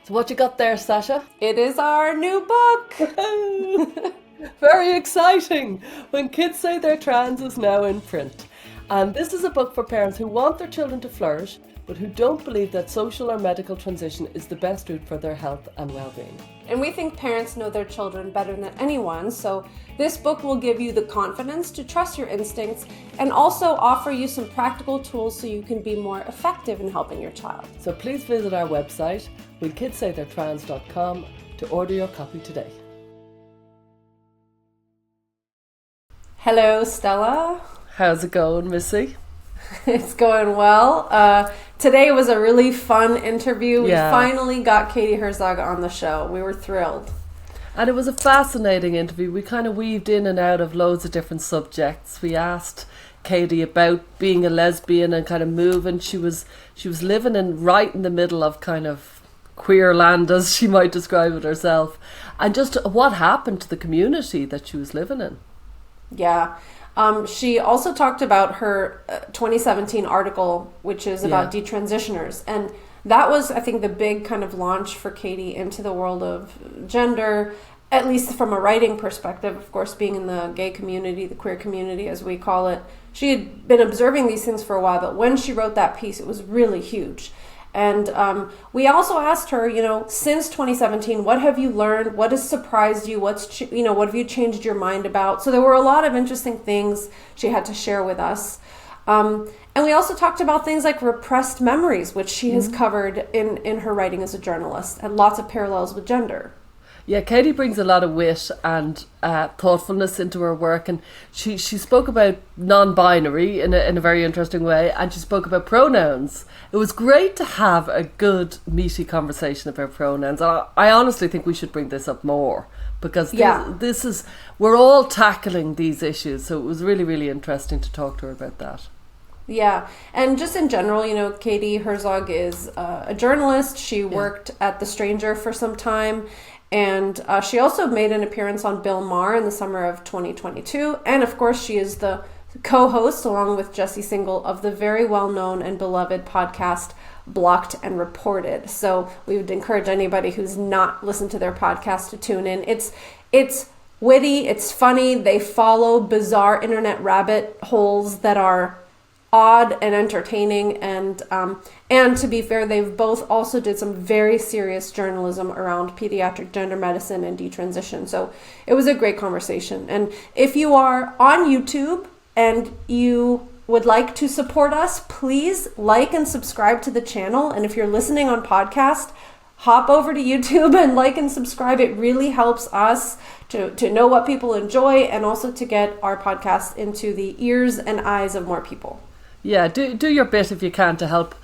So what you got there, Sasha? It is our new book. Very exciting. When Kids Say They're Trans is now in print. And this is a book for parents who want their children to flourish, but who don't believe that social or medical transition is the best route for their health and well-being. And we think parents know their children better than anyone, so this book will give you the confidence to trust your instincts and also offer you some practical tools so you can be more effective in helping your child. So please visit our website, whenkidsaythey'retrans.com, to order your copy today. Hello, Stella. How's it going, Missy? It's going well. Today was a really fun interview. We finally got Katie Herzog on the show. We were thrilled. And it was a fascinating interview. We kind of weaved in and out of loads of different subjects. We asked Katie about being a lesbian and kind of moving. She was living right in the middle of kind of queer land, as she might describe it herself, and just what happened to the community that she was living in. Yeah. She also talked about her 2017 article, which is about Detransitioners. And that was, I think, the big kind of launch for Katie into the world of gender, at least from a writing perspective, of course, being in the gay community, the queer community, as we call it. She had been observing these things for a while, but when she wrote that piece, it was really huge. And we also asked her, since 2017, what have you learned? What has surprised you? What have you changed your mind about? So there were a lot of interesting things she had to share with us. And we also talked about things like repressed memories, which she has covered in her writing as a journalist, and lots of parallels with gender. Yeah, Katie brings a lot of wit and thoughtfulness into her work, and she spoke about non-binary in a very interesting way, and she spoke about pronouns. It was great to have a good, meaty conversation about pronouns. I honestly think we should bring this up more, because this is, we're all tackling these issues, so it was really, really interesting to talk to her about that. Yeah, and just in general, Katie Herzog is a journalist. She worked at The Stranger for some time. And she also made an appearance on Bill Maher in the summer of 2022. And of course, she is the co-host, along with Jesse Singal, of the very well-known and beloved podcast, Blocked and Reported. So we would encourage anybody who's not listened to their podcast to tune in. It's witty, it's funny. They follow bizarre internet rabbit holes that are odd and entertaining, and to be fair, they've both also did some very serious journalism around pediatric gender medicine and detransition. So it was a great conversation. And if you are on YouTube and you would like to support us, please like and subscribe to the channel. And if you're listening on podcast, hop over to YouTube and like and subscribe. It really helps us to know what people enjoy, and also to get our podcast into the ears and eyes of more people. Yeah, do your bit if you can to help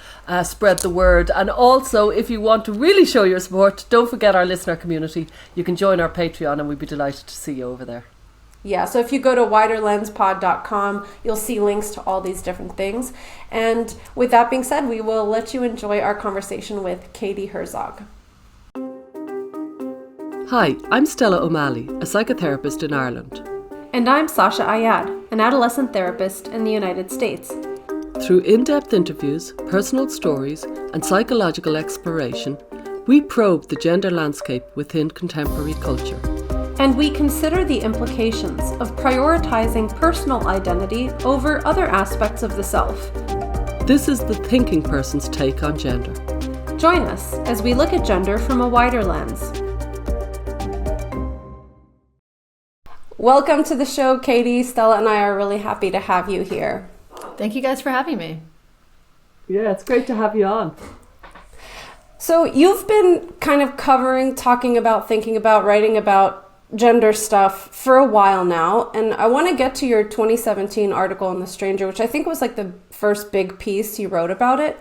spread the word. And also, if you want to really show your support, don't forget our listener community. You can join our Patreon, and we'd be delighted to see you over there. Yeah, so if you go to widerlenspod.com, you'll see links to all these different things. And with that being said, we will let you enjoy our conversation with Katie Herzog. Hi, I'm Stella O'Malley, a psychotherapist in Ireland. And I'm Sasha Ayad, an adolescent therapist in the United States. Through in-depth interviews, personal stories, and psychological exploration, we probe the gender landscape within contemporary culture. And we consider the implications of prioritizing personal identity over other aspects of the self. This is the thinking person's take on gender. Join us as we look at gender from a wider lens. Welcome to the show, Katie. Stella and I are really happy to have you here. Thank you guys for having me. Yeah, it's great to have you on. So you've been kind of talking about, thinking about, writing about gender stuff for a while now. And I want to get to your 2017 article in The Stranger, which I think was like the first big piece you wrote about it.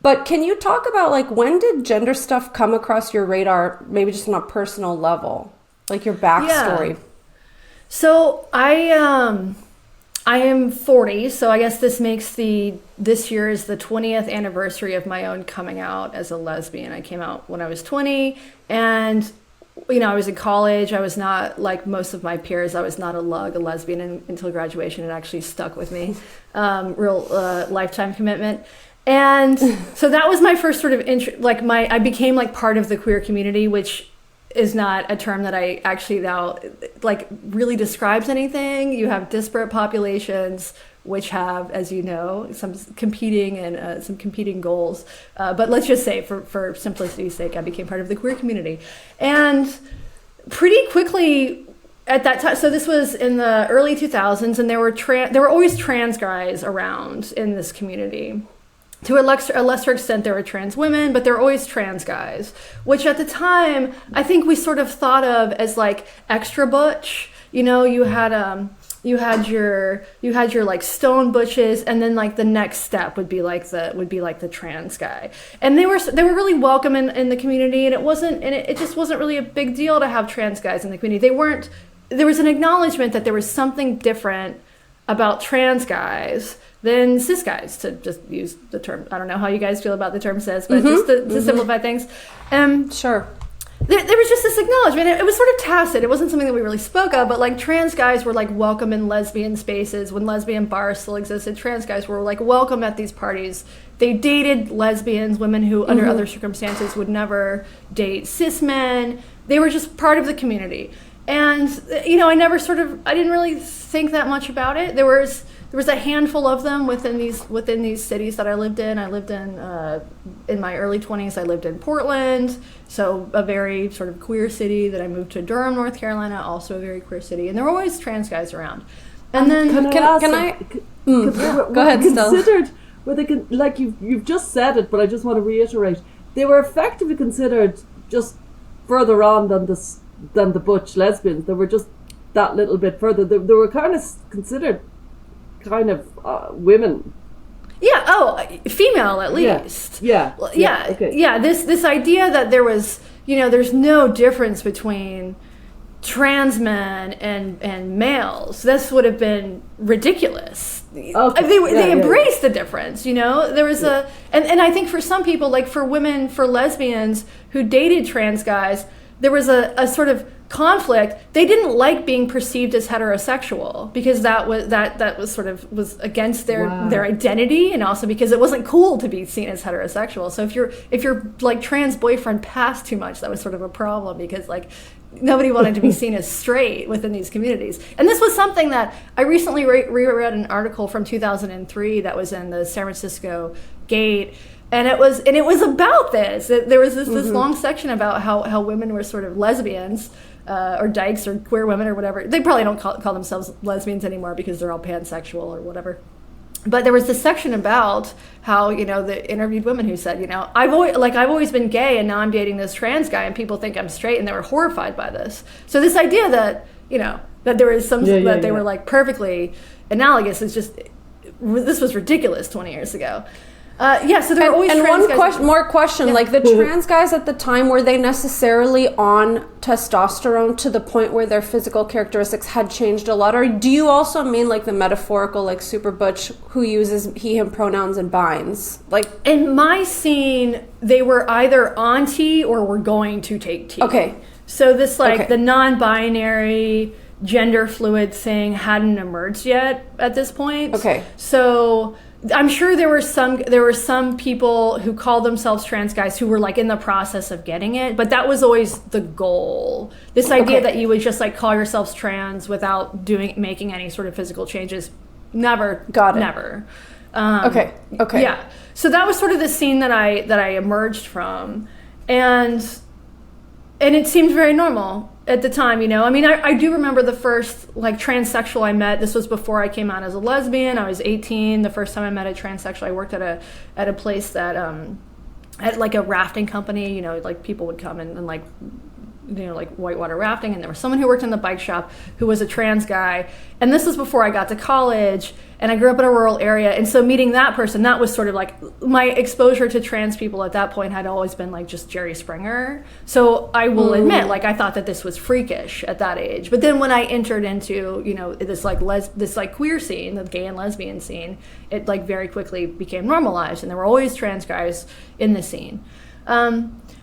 But can you talk about when did gender stuff come across your radar, maybe just on a personal level, like your backstory? Yeah. So I am 40, so I guess this year is the 20th anniversary of my own coming out as a lesbian. I came out when I was 20, and I was in college. I was not like most of my peers. I was not a lesbian until graduation. It actually stuck with me, real lifetime commitment. And so that was my first sort of I became like part of the queer community, which is not a term that I actually now like really describes anything. You have disparate populations which have, as you know, some competing goals. But let's just say, for simplicity's sake, I became part of the queer community, and pretty quickly at that time. So this was in the early 2000s, and there were always trans guys around in this community. To a lesser extent, there were trans women, but there were always trans guys, which at the time I think we sort of thought of as like extra butch. You know, you had your like stone butches, and then like the next step would be like the trans guy, and they were really welcome in the community, and it just wasn't really a big deal to have trans guys in the community. There was an acknowledgement that there was something different about trans guys than cis guys, to just use the term. I don't know how you guys feel about the term cis, but just to simplify things. Sure. There was just this acknowledgement. It was sort of tacit. It wasn't something that we really spoke of, but like trans guys were like welcome in lesbian spaces. When lesbian bars still existed, trans guys were like welcome at these parties. They dated lesbians, women who under other circumstances would never date cis men. They were just part of the community. And, you know, I didn't really think that much about it. There was a handful of them within these cities that I lived in. I lived in my early 20s, I lived in Portland, so a very sort of queer city. Then I moved to Durham, North Carolina, also a very queer city. And there were always trans guys around. And then Go ahead, considered, like you've just said it, but I just want to reiterate, they were effectively considered just further on than the butch lesbians. They were just that little bit further. They were kind of considered kind of women. Yeah. Female at least. Yeah. Okay. Yeah. This idea that there was, you know, there's no difference between trans men and males. This would have been ridiculous. Okay. They embraced the difference. You know, there was and I think for some people, like for lesbians who dated trans guys, there was a sort of conflict. They didn't like being perceived as heterosexual because that was against their identity, and also because it wasn't cool to be seen as heterosexual. So if your like trans boyfriend passed too much, that was sort of a problem, because like nobody wanted to be seen as straight within these communities. And this was something that I recently reread an article from 2003 that was in the San Francisco Gate. And it was about this. There was this long section about how women were sort of lesbians, or dykes, or queer women, or whatever. They probably don't call themselves lesbians anymore because they're all pansexual or whatever. But there was this section about how, you know, the interviewed women who said, you know, I've always been gay, and now I'm dating this trans guy, and people think I'm straight, and they were horrified by this. So this idea that, you know, that there is something that they were like perfectly analogous is just, this was ridiculous 20 years ago. So there were always trans guys. And one question, like the trans guys at the time, were they necessarily on testosterone to the point where their physical characteristics had changed a lot? Or do you also mean like the metaphorical, like super butch who uses he, him pronouns and binds? Like in my scene, they were either on T or were going to take T. Okay. So this the non-binary gender fluid thing hadn't emerged yet at this point. Okay. So I'm sure there were some people who called themselves trans guys who were like in the process of getting it, but that was always the goal. This idea that you would just like call yourselves trans without making any sort of physical changes, never. Okay. Yeah. So that was sort of the scene that I emerged from, and it seemed very normal at the time, you know. I mean, I do remember the first like transsexual I met. This was before I came out as a lesbian. I was 18 the first time I met a transsexual. I worked at a place that at like a rafting company, you know, like people would come and like, you know, like whitewater rafting, and there was someone who worked in the bike shop who was a trans guy. And this was before I got to college, and I grew up in a rural area, and so meeting that person, that was sort of like my exposure to trans people at that point had always been like just Jerry Springer. So I will admit, like, I thought that this was freakish at that age. But then when I entered into, you know, this like queer scene, the gay and lesbian scene, it like very quickly became normalized, and there were always trans guys in the scene.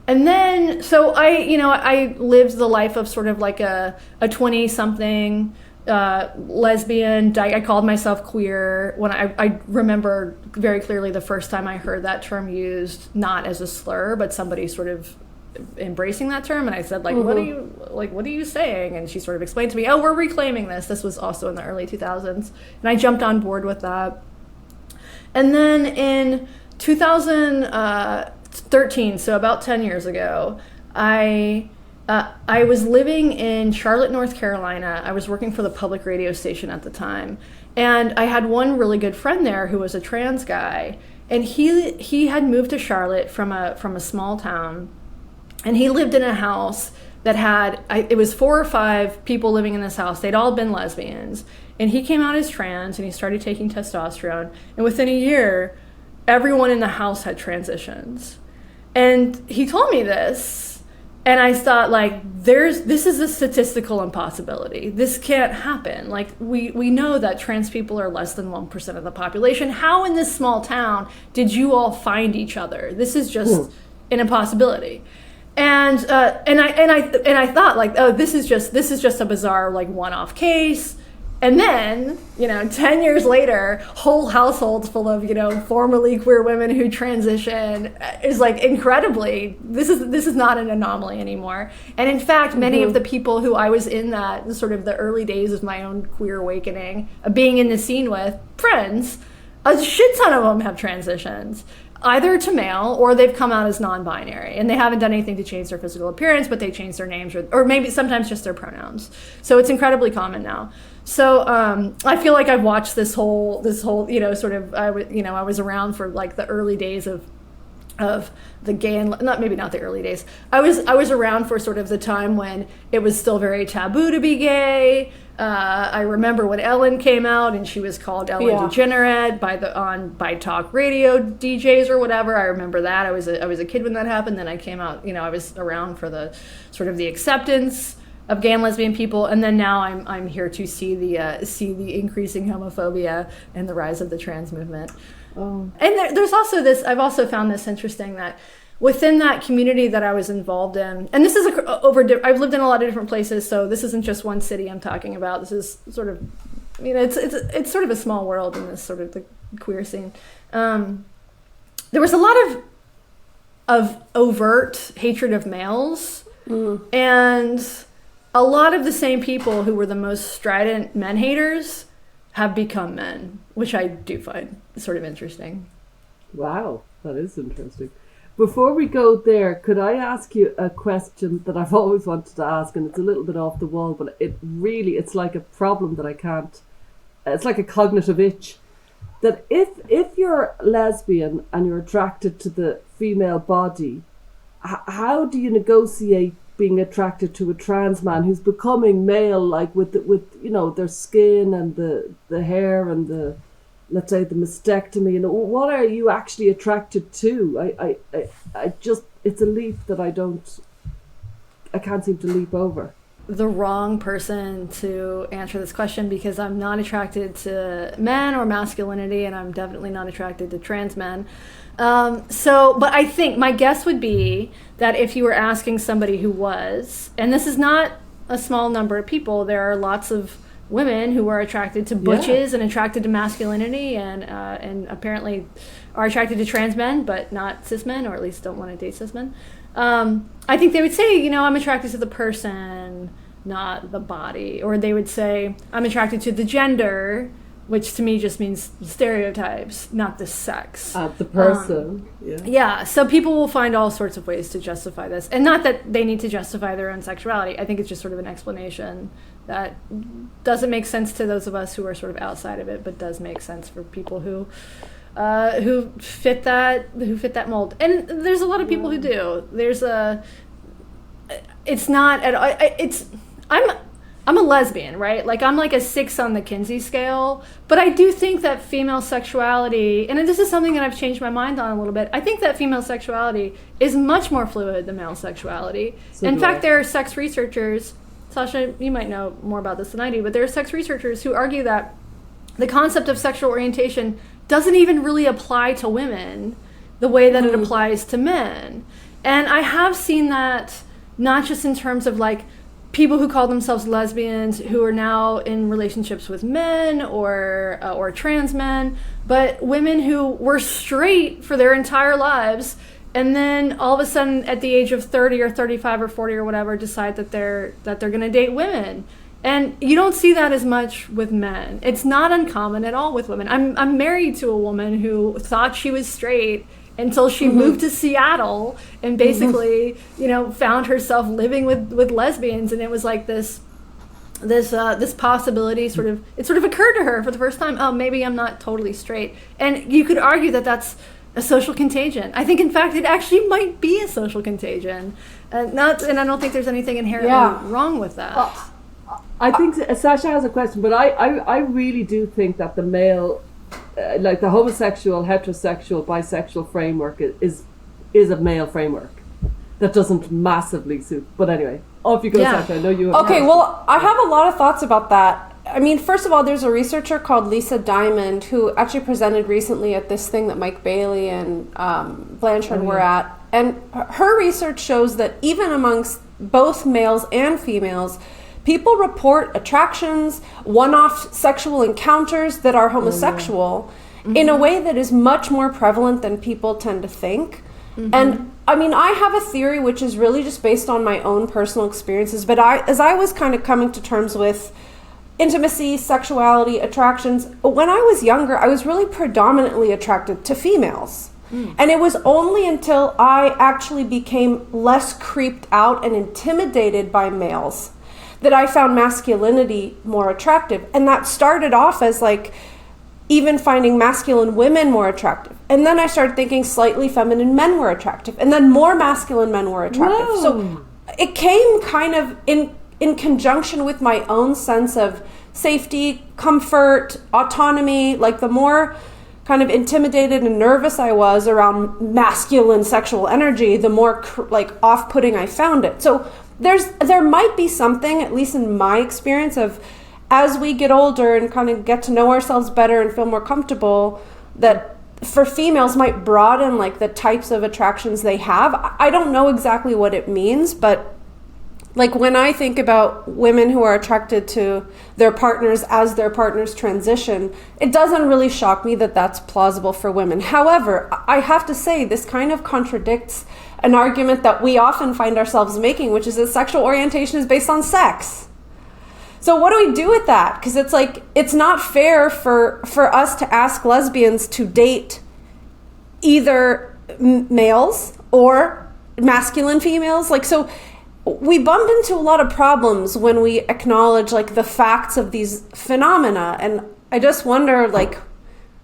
And then, so I lived the life of sort of like a 20-something lesbian. I called myself queer. When I remember very clearly the first time I heard that term used, not as a slur, but somebody sort of embracing that term, and I said, like, what are you saying? And she sort of explained to me, oh, we're reclaiming this. This was also in the early 2000s, and I jumped on board with that. And then in 2013, so about 10 years ago, I was living in Charlotte, North Carolina. I was working for the public radio station at the time, and I had one really good friend there who was a trans guy, and he had moved to Charlotte from a small town. And he lived in a house that had, it was 4 or 5 people living in this house. They'd all been lesbians. And he came out as trans, and he started taking testosterone. And within a year, everyone in the house had transitions. And he told me this, and I thought, like, this is a statistical impossibility. This can't happen. Like, we know that trans people are less than 1% of the population. How in this small town did you all find each other? This is just an impossibility. And I thought, like, oh, this is just a bizarre, like, one-off case. And then, 10 years later, whole households full of, formerly queer women who transition is, like, incredibly, this is not an anomaly anymore. And in fact, many of the people who I was in that sort of the early days of my own queer awakening, being in the scene with friends, a shit ton of them have transitions, either to male, or they've come out as non-binary, and they haven't done anything to change their physical appearance, but they changed their names, or maybe sometimes just their pronouns. So it's incredibly common now. So I feel like I've watched this whole sort of, I was around for, like, the early days of the gay, and not the early days. I was around for sort of the time when it was still very taboo to be gay. I remember when Ellen came out, and she was called Ellen DeGenerate by talk radio DJs or whatever. I remember that. I was a kid when that happened. Then I came out. I was around for the sort of the acceptance of gay and lesbian people, and then now I'm here to see the increasing homophobia and the rise of the trans movement. Oh. And there's also this. I've also found this interesting that within that community that I was involved in, and this is I've lived in a lot of different places, so this isn't just one city I'm talking about. This is sort of, it's sort of a small world in this sort of the queer scene. There was a lot of overt hatred of males, and a lot of the same people who were the most strident men haters have become men, which I do find sort of interesting. Wow, that is interesting. Before we go there, could I ask you a question that I've always wanted to ask, and it's a little bit off the wall, but it's like a problem that I can't, it's like a cognitive itch, that if you're lesbian and you're attracted to the female body, how do you negotiate being attracted to a trans man who's becoming male, like with their skin and the hair and the, let's say, the mastectomy, and what are you actually attracted to? I just, it's a leap that I can't seem to leap over. The wrong person to answer this question, because I'm not attracted to men or masculinity, and I'm definitely not attracted to trans men. But I think my guess would be that if you were asking somebody who was, and this is not a small number of people, there are lots of women who are attracted to butches and attracted to masculinity, and apparently are attracted to trans men, but not cis men, or at least don't want to date cis men. I think they would say, I'm attracted to the person, not the body. Or they would say, I'm attracted to the gender, which to me just means stereotypes, not the sex. The person. Yeah, so people will find all sorts of ways to justify this. And not that they need to justify their own sexuality. I think it's just sort of an explanation that doesn't make sense to those of us who are sort of outside of it, but does make sense for people who fit that mold. And there's a lot of people who do. I'm a lesbian, right? Like, I'm like a 6 on the Kinsey scale, but I do think that female sexuality, and this is something that I've changed my mind on a little bit, I think that female sexuality is much more fluid than male sexuality. In fact, there are sex researchers, Sasha, you might know more about this than I do, but there are sex researchers who argue that the concept of sexual orientation doesn't even really apply to women the way that it applies to men. And I have seen that not just in terms of, like, people who call themselves lesbians who are now in relationships with men or trans men, but women who were straight for their entire lives, and then all of a sudden at the age of 30 or 35 or 40 or whatever decide that they're going to date women. And you don't see that as much with men. It's not uncommon at all with women. I'm married to a woman who thought she was straight until she moved to Seattle and basically, found herself living with lesbians, and it was like this possibility sort of occurred to her for the first time. Oh, maybe I'm not totally straight. And you could argue that that's a social contagion. I think, in fact, it actually might be a social contagion. And I don't think there's anything inherently wrong with that. I think Sasha has a question, but I really do think that the male, like the homosexual, heterosexual, bisexual framework is a male framework that doesn't massively suit. But anyway, off you go, Sasha. I know you have. Okay, well, I have a lot of thoughts about that. I mean, first of all, there's a researcher called Lisa Diamond who actually presented recently at this thing that Mike Bailey and Blanchard were at. And her research shows that even amongst both males and females, people report attractions, one-off sexual encounters that are homosexual in a way that is much more prevalent than people tend to think. And I mean, I have a theory which is really just based on my own personal experiences, but as I was kind of coming to terms with intimacy, sexuality, attractions, when I was younger, I was really predominantly attracted to females. And it was only until I actually became less creeped out and intimidated by males that I found masculinity more attractive. And that started off as like even finding masculine women more attractive. And then I started thinking slightly feminine men were attractive. And then more masculine men were attractive. Whoa. So it came kind of in conjunction with my own sense of safety, comfort, autonomy. Like the more kind of intimidated and nervous I was around masculine sexual energy, the more like off-putting I found it. So there might be something, at least in my experience, of as we get older and kind of get to know ourselves better and feel more comfortable, that for females might broaden like the types of attractions they have. I don't know exactly what it means, but like when I think about women who are attracted to their partners as their partners transition, it doesn't really shock me that that's plausible for women. However, I have to say this kind of contradicts an argument that we often find ourselves making, which is that sexual orientation is based on sex. So what do we do with that? Because it's like, it's not fair for us to ask lesbians to date either males or masculine females. Like, so we bump into a lot of problems when we acknowledge like the facts of these phenomena. And I just wonder, like,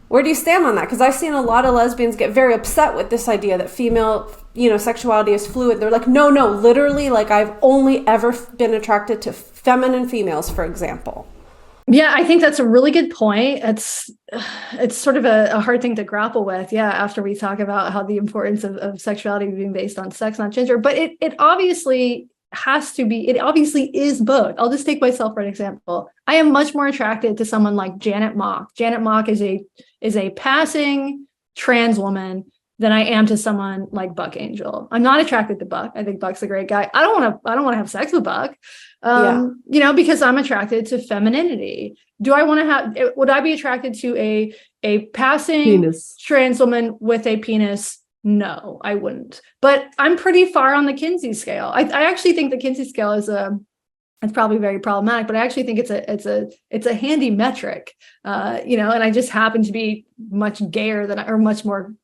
where do you stand on that? Because I've seen a lot of lesbians get very upset with this idea that female, sexuality is fluid. They're like, no, literally, like I've only ever been attracted to feminine females, for example. Yeah, I think that's a really good point. It's sort of a hard thing to grapple with. Yeah, after we talk about how the importance of sexuality being based on sex, not gender, but it obviously has to be. It obviously is both. I'll just take myself for an example. I am much more attracted to someone like Janet Mock. Janet Mock is a passing trans woman than I am to someone like Buck Angel. I'm not attracted to Buck. I think Buck's a great guy. I don't want to have sex with Buck. Because I'm attracted to femininity. Would I be attracted to a passing penis trans woman with a penis? No, I wouldn't. But I'm pretty far on the Kinsey scale. I actually think the Kinsey scale is it's probably very problematic, but I actually think it's a handy metric. And I just happen to be much gayer or much more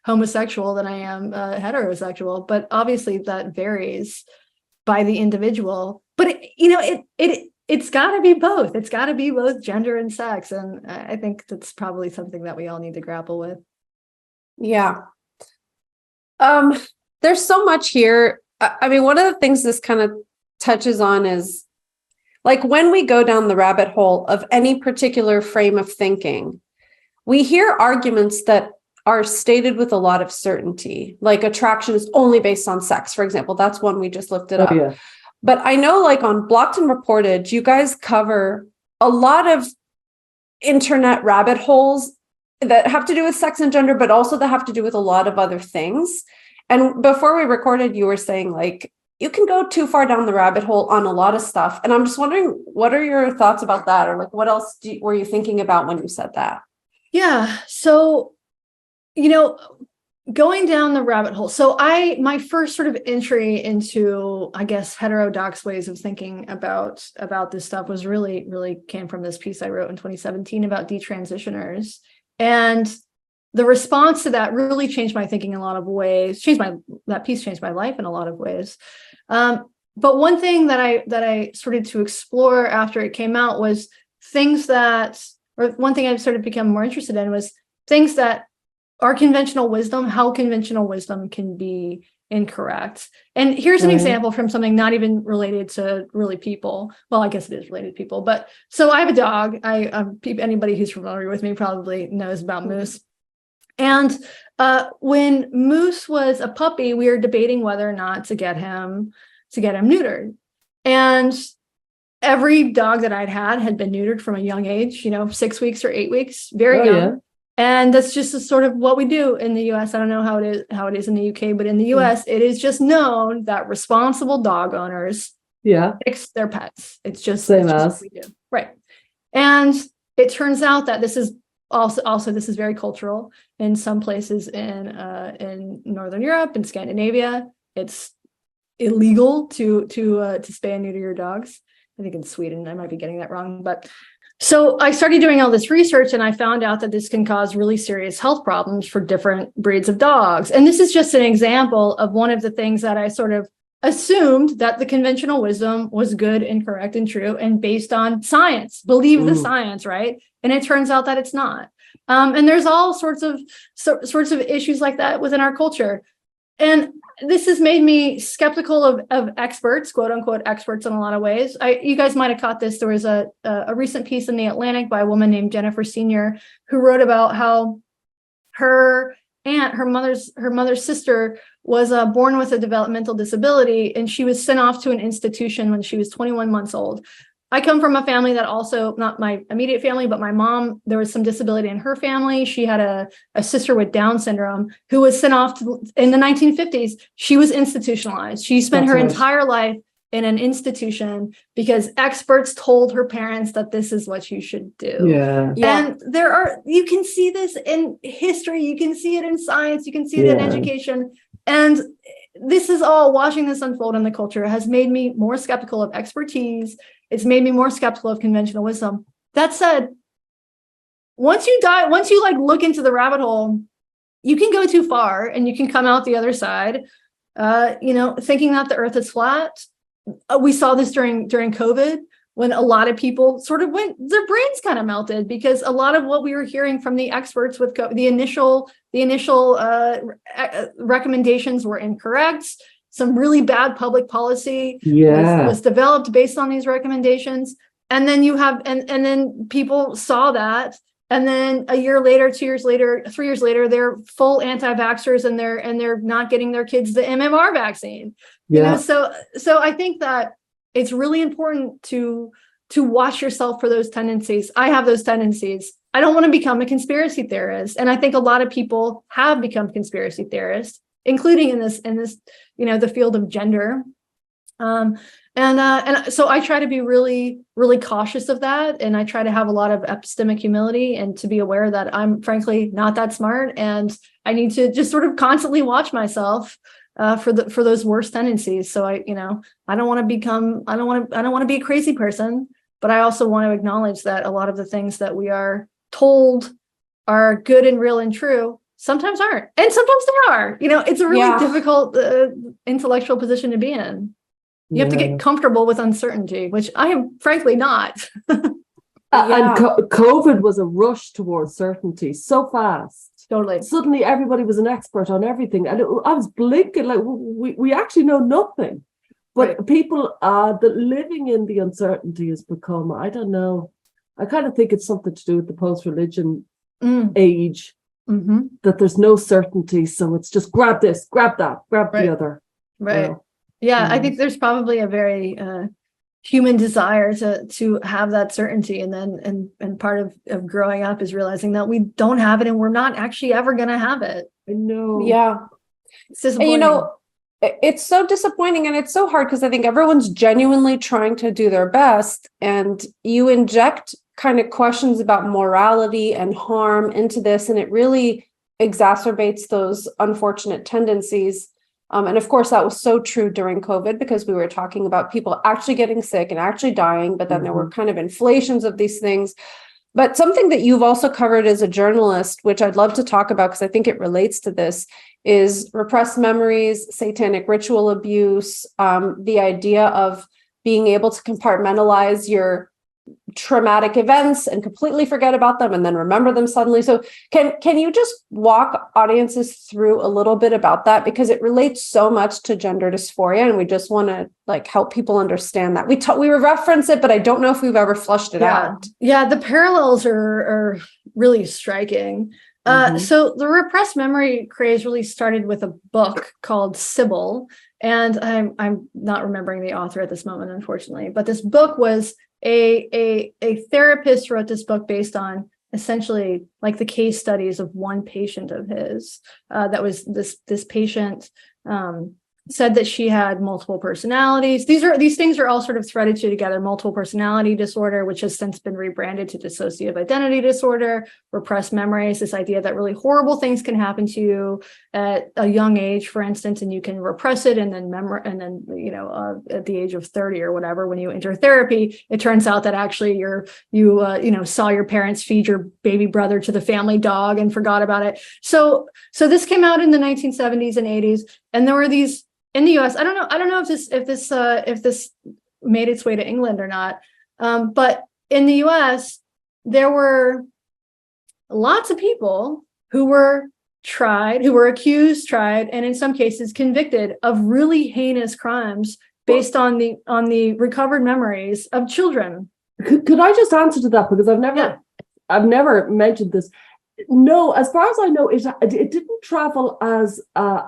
homosexual than I am heterosexual. But obviously that varies by the individual. But it's got to be both. It's got to be both gender and sex, and I think that's probably something that we all need to grapple with. Yeah. There's so much here. I mean, one of the things this kind of touches on is like when we go down the rabbit hole of any particular frame of thinking, we hear arguments that are stated with a lot of certainty, like attraction is only based on sex, for example. That's one we just lifted up. Yeah. But I know like on Blocked and Reported, you guys cover a lot of internet rabbit holes that have to do with sex and gender, but also that have to do with a lot of other things. And before we recorded, you were saying like, you can go too far down the rabbit hole on a lot of stuff. And I'm just wondering, what are your thoughts about that? Or like, what else were you thinking about when you said that? Yeah. So, going down the rabbit hole. So my first sort of entry into, I guess, heterodox ways of thinking about this stuff was really came from this piece I wrote in 2017 about detransitioners. And the response to that really changed my thinking in a lot of ways, that piece changed my life in a lot of ways. But one thing that I started to explore after it came out was one thing I've sort of become more interested in was things that are conventional wisdom, how conventional wisdom can be incorrect. And here's an example from something not even related to really people. Well, I guess it is related to people, but so I have a dog. Anybody who's familiar with me probably knows about Moose. And when Moose was a puppy, we were debating whether or not to get him neutered. And every dog that I'd had been neutered from a young age, 6 weeks or 8 weeks, very young. Yeah. And that's just sort of what we do in the US. I don't know how it is in the UK, but in the US, it is just known that responsible dog owners fix their pets. It's just what we do. Right. And it turns out that this is also this is very cultural. In some places in Northern Europe and Scandinavia, it's illegal to spay and neuter your dogs. I think in Sweden, I might be getting that wrong, but so I started doing all this research and I found out that this can cause really serious health problems for different breeds of dogs. And this is just an example of one of the things that I sort of assumed that the conventional wisdom was good and correct and true and based on science, believe the science, right? And it turns out that it's not. And there's all sorts of issues like that within our culture. And this has made me skeptical of experts, quote unquote experts in a lot of ways. You guys might have caught this. There was a recent piece in The Atlantic by a woman named Jennifer Senior, who wrote about how her mother's sister was born with a developmental disability, and she was sent off to an institution when she was 21 months old. I come from a family that also, not my immediate family, but my mom, there was some disability in her family. She had a sister with Down syndrome who was sent off in the 1950s. She was institutionalized. She spent her entire life in an institution because experts told her parents that this is what you should do. Yeah. And you can see this in history. You can see it in science. You can see it in education. And this is all, watching this unfold in the culture has made me more skeptical of expertise. It's made me more skeptical of conventional wisdom. That said, once you look into the rabbit hole, you can go too far and you can come out the other side, thinking that the earth is flat. We saw this during COVID when a lot of people sort of their brains kind of melted because a lot of what we were hearing from the experts with the initial recommendations were incorrect. Some really bad public policy was developed based on these recommendations. And then and then people saw that. And then a year later, 2 years later, 3 years later, they're full anti-vaxxers and they're not getting their kids the MMR vaccine. Yeah. So I think that it's really important to watch yourself for those tendencies. I have those tendencies. I don't want to become a conspiracy theorist. And I think a lot of people have become conspiracy theorists, including in this, the field of gender. And so I try to be really, really cautious of that. And I try to have a lot of epistemic humility and to be aware that I'm frankly not that smart. And I need to just sort of constantly watch myself for those worst tendencies. So I don't want to be a crazy person, but I also want to acknowledge that a lot of the things that we are told are good and real and true sometimes aren't, and sometimes they are. It's a really difficult intellectual position to be in. You have to get comfortable with uncertainty, which I am frankly not. And COVID was a rush towards certainty so fast. Totally. Suddenly everybody was an expert on everything. And I was blinking, like we actually know nothing. But people that living in the uncertainty has become, I don't know, I kind of think it's something to do with the post-religion age. Mm-hmm. That there's no certainty, so it's just grab this, grab that, grab the other. Right. Yeah, I think there's probably a very human desire to have that certainty, and then and part of growing up is realizing that we don't have it, and we're not actually ever going to have it. I know. Yeah, it's disappointing. And it's so disappointing, and it's so hard because I think everyone's genuinely trying to do their best, and you inject kind of questions about morality and harm into this, and it really exacerbates those unfortunate tendencies. And of course, that was so true during COVID, because we were talking about people actually getting sick and actually dying, but then there were kind of inflations of these things. But something that you've also covered as a journalist, which I'd love to talk about because I think it relates to this, is repressed memories, satanic ritual abuse, the idea of being able to compartmentalize your traumatic events and completely forget about them and then remember them suddenly. So can you just walk audiences through a little bit about that, because it relates so much to gender dysphoria, and we just want to like help people understand that. We reference it, but I don't know if we've ever flushed it out. Yeah, the parallels are really striking. So the repressed memory craze really started with a book called Sybil, and I'm not remembering the author at this moment, unfortunately, but this book was a therapist wrote this book based on essentially like the case studies of one patient of his. That was this patient said that she had multiple personalities. These things are all sort of threaded together: multiple personality disorder, which has since been rebranded to dissociative identity disorder; repressed memories, this idea that really horrible things can happen to you at a young age, for instance, and you can repress it, and then at the age of 30 or whatever, when you enter therapy, it turns out that actually you saw your parents feed your baby brother to the family dog and forgot about it. So this came out in the 1970s and 80s, and there were these in the US. I don't know if this made its way to England or not. But in the US, there were lots of people who were accused, tried, and in some cases convicted of really heinous crimes based on the recovered memories of children. Could I just answer to that, because I've never mentioned this. No, as far as I know, it didn't travel as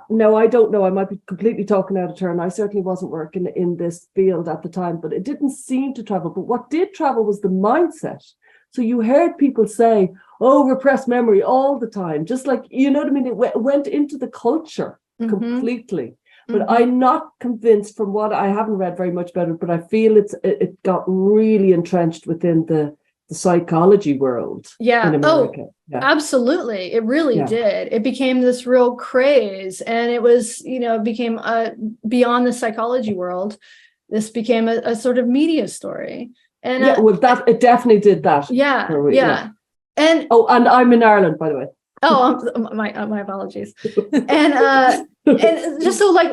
no, I don't know. I might be completely talking out of turn. I certainly wasn't working in this field at the time, but it didn't seem to travel. But what did travel was the mindset. So you heard people say, "Oh, repressed memory," all the time, just like, you know what I mean? It went into the culture completely. But I'm not convinced, from what I haven't read very much about it, but I feel it got really entrenched within the psychology world in America. Absolutely. It really did. It became this real craze, and it was, became beyond the psychology world. This became a sort of media story. And it definitely did that. And and I'm in Ireland, by the way. My apologies. And just so like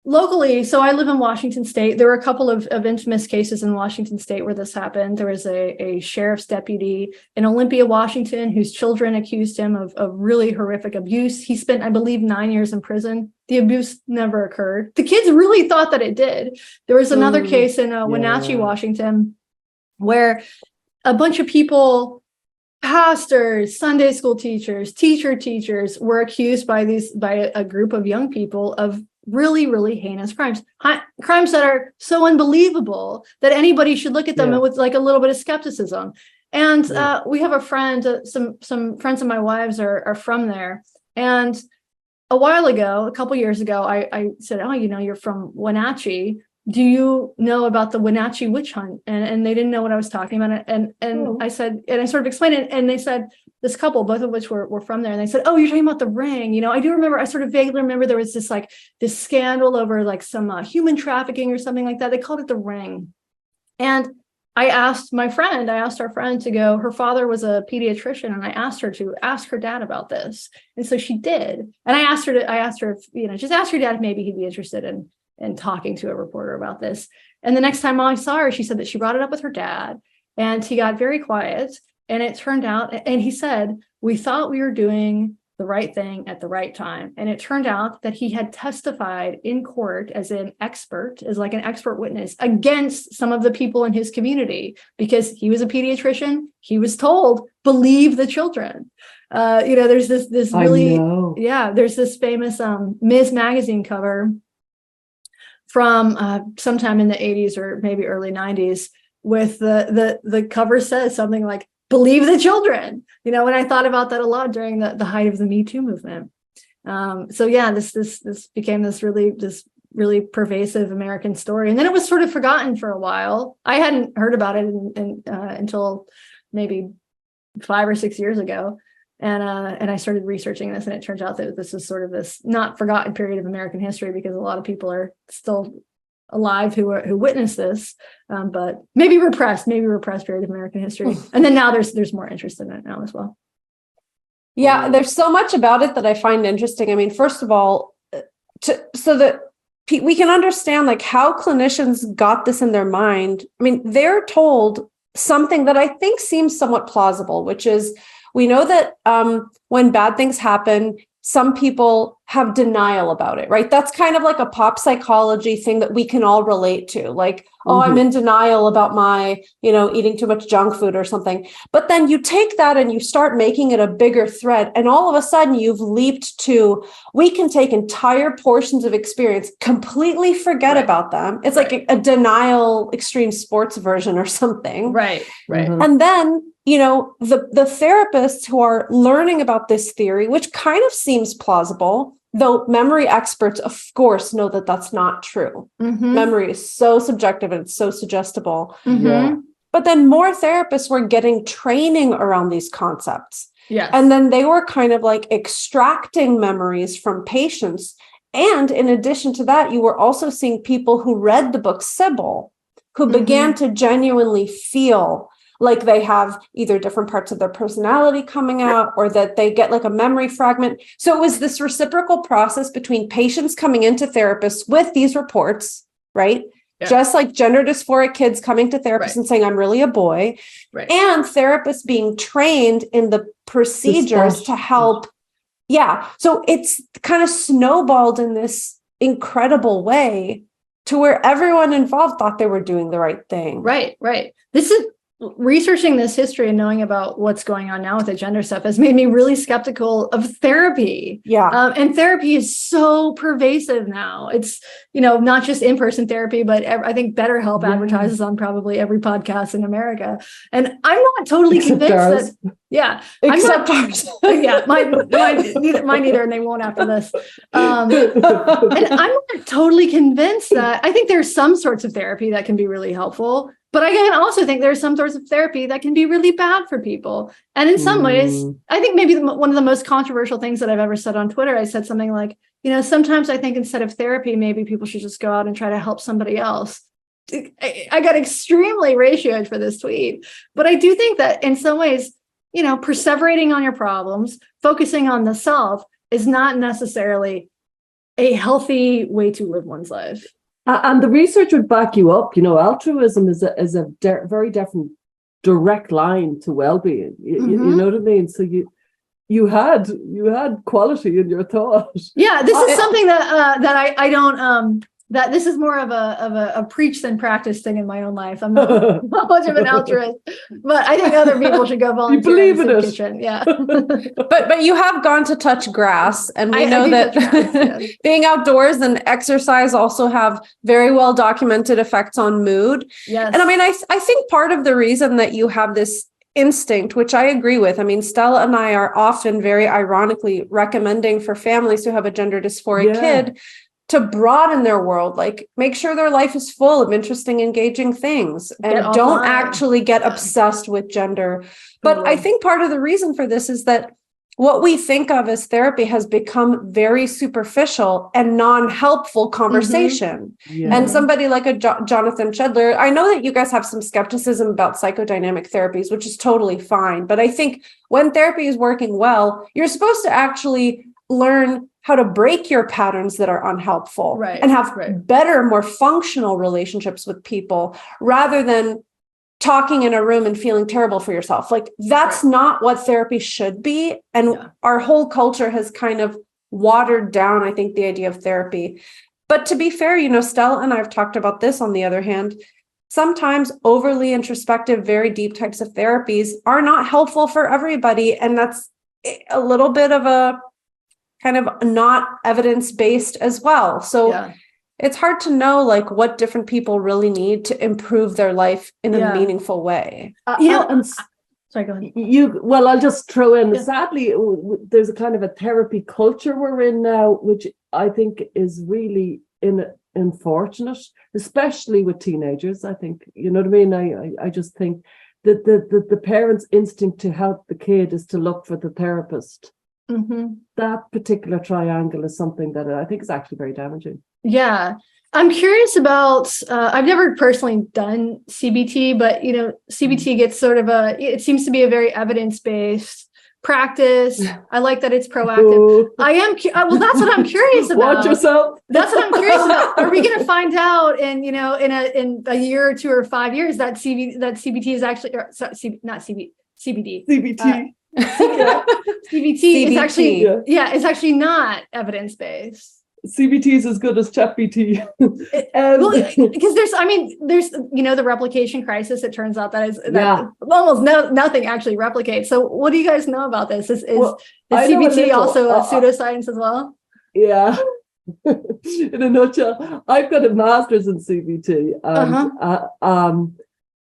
locally, so I live in Washington State. There were a couple of infamous cases in Washington State where this happened. There was a sheriff's deputy in Olympia, Washington, whose children accused him of really horrific abuse. He spent, I believe, 9 years in prison. The abuse never occurred. The kids really thought that it did. There was another case in Wenatchee, Washington, where a bunch of people, pastors, Sunday school teachers, teachers, were accused by a group of young people of really, really heinous crimes that are so unbelievable that anybody should look at them with like a little bit of skepticism. And we have a friend, some friends of my wives are from there. And a couple years ago, I said, "Oh, you're from Wenatchee. Do you know about the Wenatchee witch hunt?" And they didn't know what I was talking about. And I said, and I sort of explained it, and they said, this couple, both of which were from there, and they said, "Oh, you're talking about the ring." I do remember, I sort of vaguely remember there was this scandal over like some human trafficking or something like that. They called it the ring. And I asked our friend to go, her father was a pediatrician, and I asked her to ask her dad about this. And so she did. And I asked her if, just ask your dad if maybe he'd be interested in talking to a reporter about this. And the next time I saw her, she said that she brought it up with her dad, and he got very quiet. And it turned out, and he said, "We thought we were doing the right thing at the right time." And it turned out that he had testified in court as an expert witness against some of the people in his community, because he was a pediatrician. He was told, believe the children. There's this really, there's this famous Ms. Magazine cover from sometime in the 80s or maybe early 90s, with the cover says something like, "Believe the children." And I thought about that a lot during the height of the Me Too movement. So yeah, this became this really pervasive American story, and then it was sort of forgotten for a while. I hadn't heard about it until maybe 5 or 6 years ago, and I started researching this, and it turns out that this is sort of this not forgotten period of American history, because a lot of people are still alive who witnessed this, but maybe repressed period of American history, and then now there's more interest in it now as well. Yeah, there's so much about it that I find interesting. I mean, first of all, so that we can understand like how clinicians got this in their mind. I mean, they're told something that I think seems somewhat plausible, which is we know that when bad things happen, some people have denial about it, right? That's kind of like a pop psychology thing that we can all relate to. Like, oh, I'm in denial about my, eating too much junk food or something. But then you take that and you start making it a bigger thread. And all of a sudden you've leaped to, we can take entire portions of experience, completely forget about them. It's like a denial extreme sports version or something. Right. And then, the therapists who are learning about this theory, which kind of seems plausible, though memory experts, of course, know that that's not true. Memory is so subjective and it's so suggestible. But then more therapists were getting training around these concepts. Yes. And then they were kind of like extracting memories from patients. And in addition to that, you were also seeing people who read the book Sybil, who began to genuinely feel like they have either different parts of their personality coming out, or that they get like a memory fragment. So it was this reciprocal process between patients coming into therapists with these reports, right? Yeah. Just like gender dysphoric kids coming to therapists and saying, I'm really a boy, and therapists being trained in the procedures to help. Yeah. So it's kind of snowballed in this incredible way to where everyone involved thought they were doing the right thing. Right. This is researching this history and knowing about what's going on now with the gender stuff has made me really skeptical of therapy. Yeah. And therapy is so pervasive now. It's, not just in-person therapy, but I think BetterHelp advertises on probably every podcast in America. And I'm not totally convinced except ours. Yeah, mine neither, and they won't after this. And I'm not totally convinced that I think there's some sorts of therapy that can be really helpful. But I can also think there's some sorts of therapy that can be really bad for people. And in some ways, I think maybe one of the most controversial things that I've ever said on Twitter, I said something like, sometimes I think instead of therapy, maybe people should just go out and try to help somebody else. I got extremely ratioed for this tweet. But I do think that in some ways, perseverating on your problems, focusing on the self is not necessarily a healthy way to live one's life. And the research would back you up. Altruism is a very different direct line to well-being. You know what I mean? So you had quality in your thought. Yeah, this is something that I don't. That this is more of a preach than practice thing in my own life. I'm not much of an altruist, but I think other people should go volunteer. You believe in it, kitchen. Yeah. but you have gone to touch grass, and we know that grass, being outdoors and exercise also have very well documented effects on mood. Yes. And I mean, I think part of the reason that you have this instinct, which I agree with. I mean, Stella and I are often very ironically recommending for families who have a gender dysphoric kid to broaden their world, like make sure their life is full of interesting, engaging things, and don't actually get obsessed with gender. But I think part of the reason for this is that what we think of as therapy has become very superficial and non-helpful conversation. And somebody like a Jonathan Shedler, I know that you guys have some skepticism about psychodynamic therapies, which is totally fine. But I think when therapy is working well, you're supposed to actually learn how to break your patterns that are unhelpful and have better, more functional relationships with people rather than talking in a room and feeling terrible for yourself. Like that's not what therapy should be. And our whole culture has kind of watered down, I think, the idea of therapy. But to be fair, Stella and I have talked about this on the other hand. Sometimes overly introspective, very deep types of therapies are not helpful for everybody. And that's a little bit of a kind of not evidence-based as well. So it's hard to know like what different people really need to improve their life in a meaningful way. Sorry, go ahead. Well, I'll just throw in, Yeah. sadly, there's a kind of a therapy culture we're in now, which I think is really unfortunate, especially with teenagers. I think, you know what I mean? I just think that the parent's instinct to help the kid is to look for the therapist. Mm-hmm. That particular triangle is something that I think is actually very damaging. Yeah. I'm curious about, I've never personally done CBT, but, CBT gets sort of it seems to be a very evidence-based practice. I like that it's proactive. I am, well, that's what I'm curious about. Watch yourself. That's what I'm curious about. Are we going to find out in a year or 2 or 5 years that CBT is actually, CBD. CBT. CBT is actually, it's actually not evidence-based. CBT is as good as ChatGPT. Well, because there's the replication crisis. It turns out that almost nothing actually replicates. So what do you guys know about this? Is CBT also a pseudoscience as well? Yeah. In a nutshell, I've got a master's in CBT, and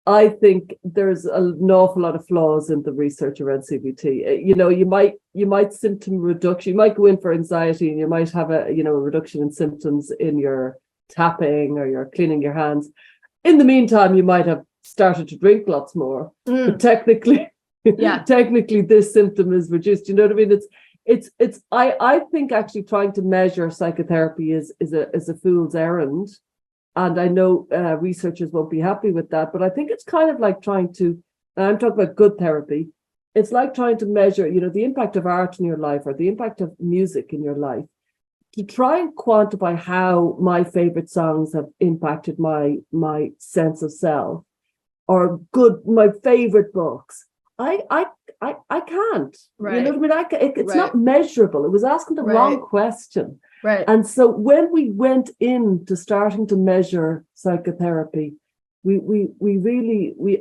I think there's an awful lot of flaws in the research around CBT. You might symptom reduction. You might go in for anxiety, and you might have a reduction in symptoms in your tapping or your cleaning your hands. In the meantime, you might have started to drink lots more. But technically, this symptom is reduced. You know what I mean? I think actually trying to measure psychotherapy is a fool's errand. And I know researchers won't be happy with that, but I think it's kind of like trying to, and I'm talking about good therapy, it's like trying to measure, the impact of art in your life or the impact of music in your life. To try and quantify how my favorite songs have impacted my sense of self, or my favorite books. I can't. Right. You know what I mean? It's not measurable. It was asking the wrong question. Right. And so when we went into starting to measure psychotherapy, we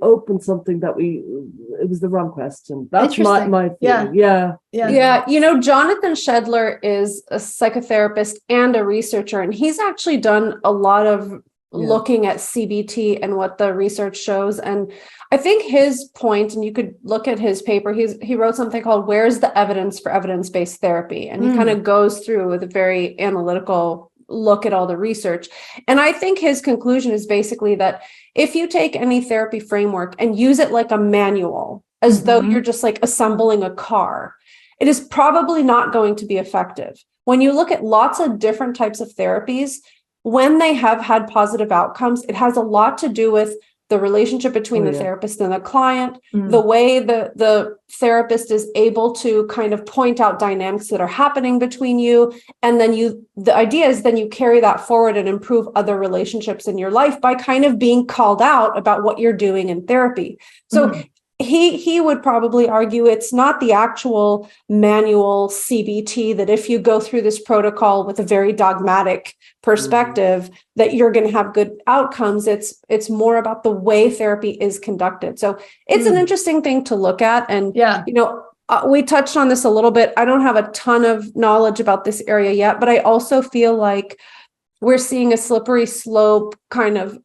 opened something that it was the wrong question. That's my feeling. Yeah. Jonathan Shedler is a psychotherapist and a researcher, and he's actually done a lot of looking at CBT and what the research shows. And I think his point, and you could look at his paper, he wrote something called "Where's the Evidence for Evidence-Based Therapy?" And he kind of goes through with a very analytical look at all the research. And I think his conclusion is basically that if you take any therapy framework and use it like a manual, as though you're just like assembling a car, it is probably not going to be effective. When you look at lots of different types of therapies, when they have had positive outcomes, it has a lot to do with the relationship between the therapist and the client, the way the therapist is able to kind of point out dynamics that are happening between you. And then the idea is then you carry that forward and improve other relationships in your life by kind of being called out about what you're doing in therapy. So he would probably argue it's not the actual manual CBT that if you go through this protocol with a very dogmatic perspective that you're going to have good outcomes. It's more about the way therapy is conducted. So it's an interesting thing to look at. And, we touched on this a little bit. I don't have a ton of knowledge about this area yet, but I also feel like we're seeing a slippery slope kind of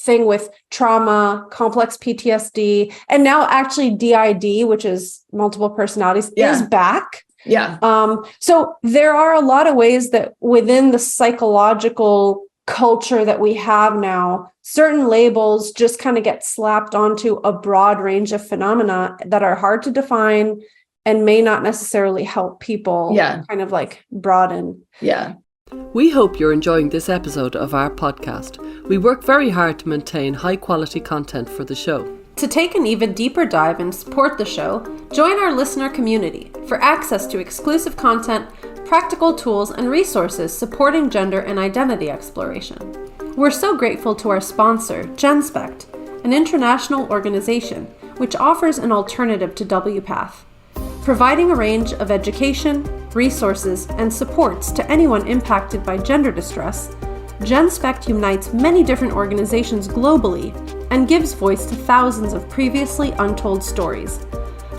thing with trauma, complex PTSD, and now actually DID, which is multiple personalities, is back. So there are a lot of ways that within the psychological culture that we have now, certain labels just kind of get slapped onto a broad range of phenomena that are hard to define and may not necessarily help people kind of like broaden. We hope you're enjoying this episode of our podcast. We work very hard to maintain high quality content for the show. To take an even deeper dive and support the show, join our listener community for access to exclusive content, practical tools, and resources supporting gender and identity exploration. We're so grateful to our sponsor, GenSpect, an international organization which offers an alternative to WPATH, providing a range of education, resources, and supports to anyone impacted by gender distress. GenSpect unites many different organizations globally and gives voice to thousands of previously untold stories.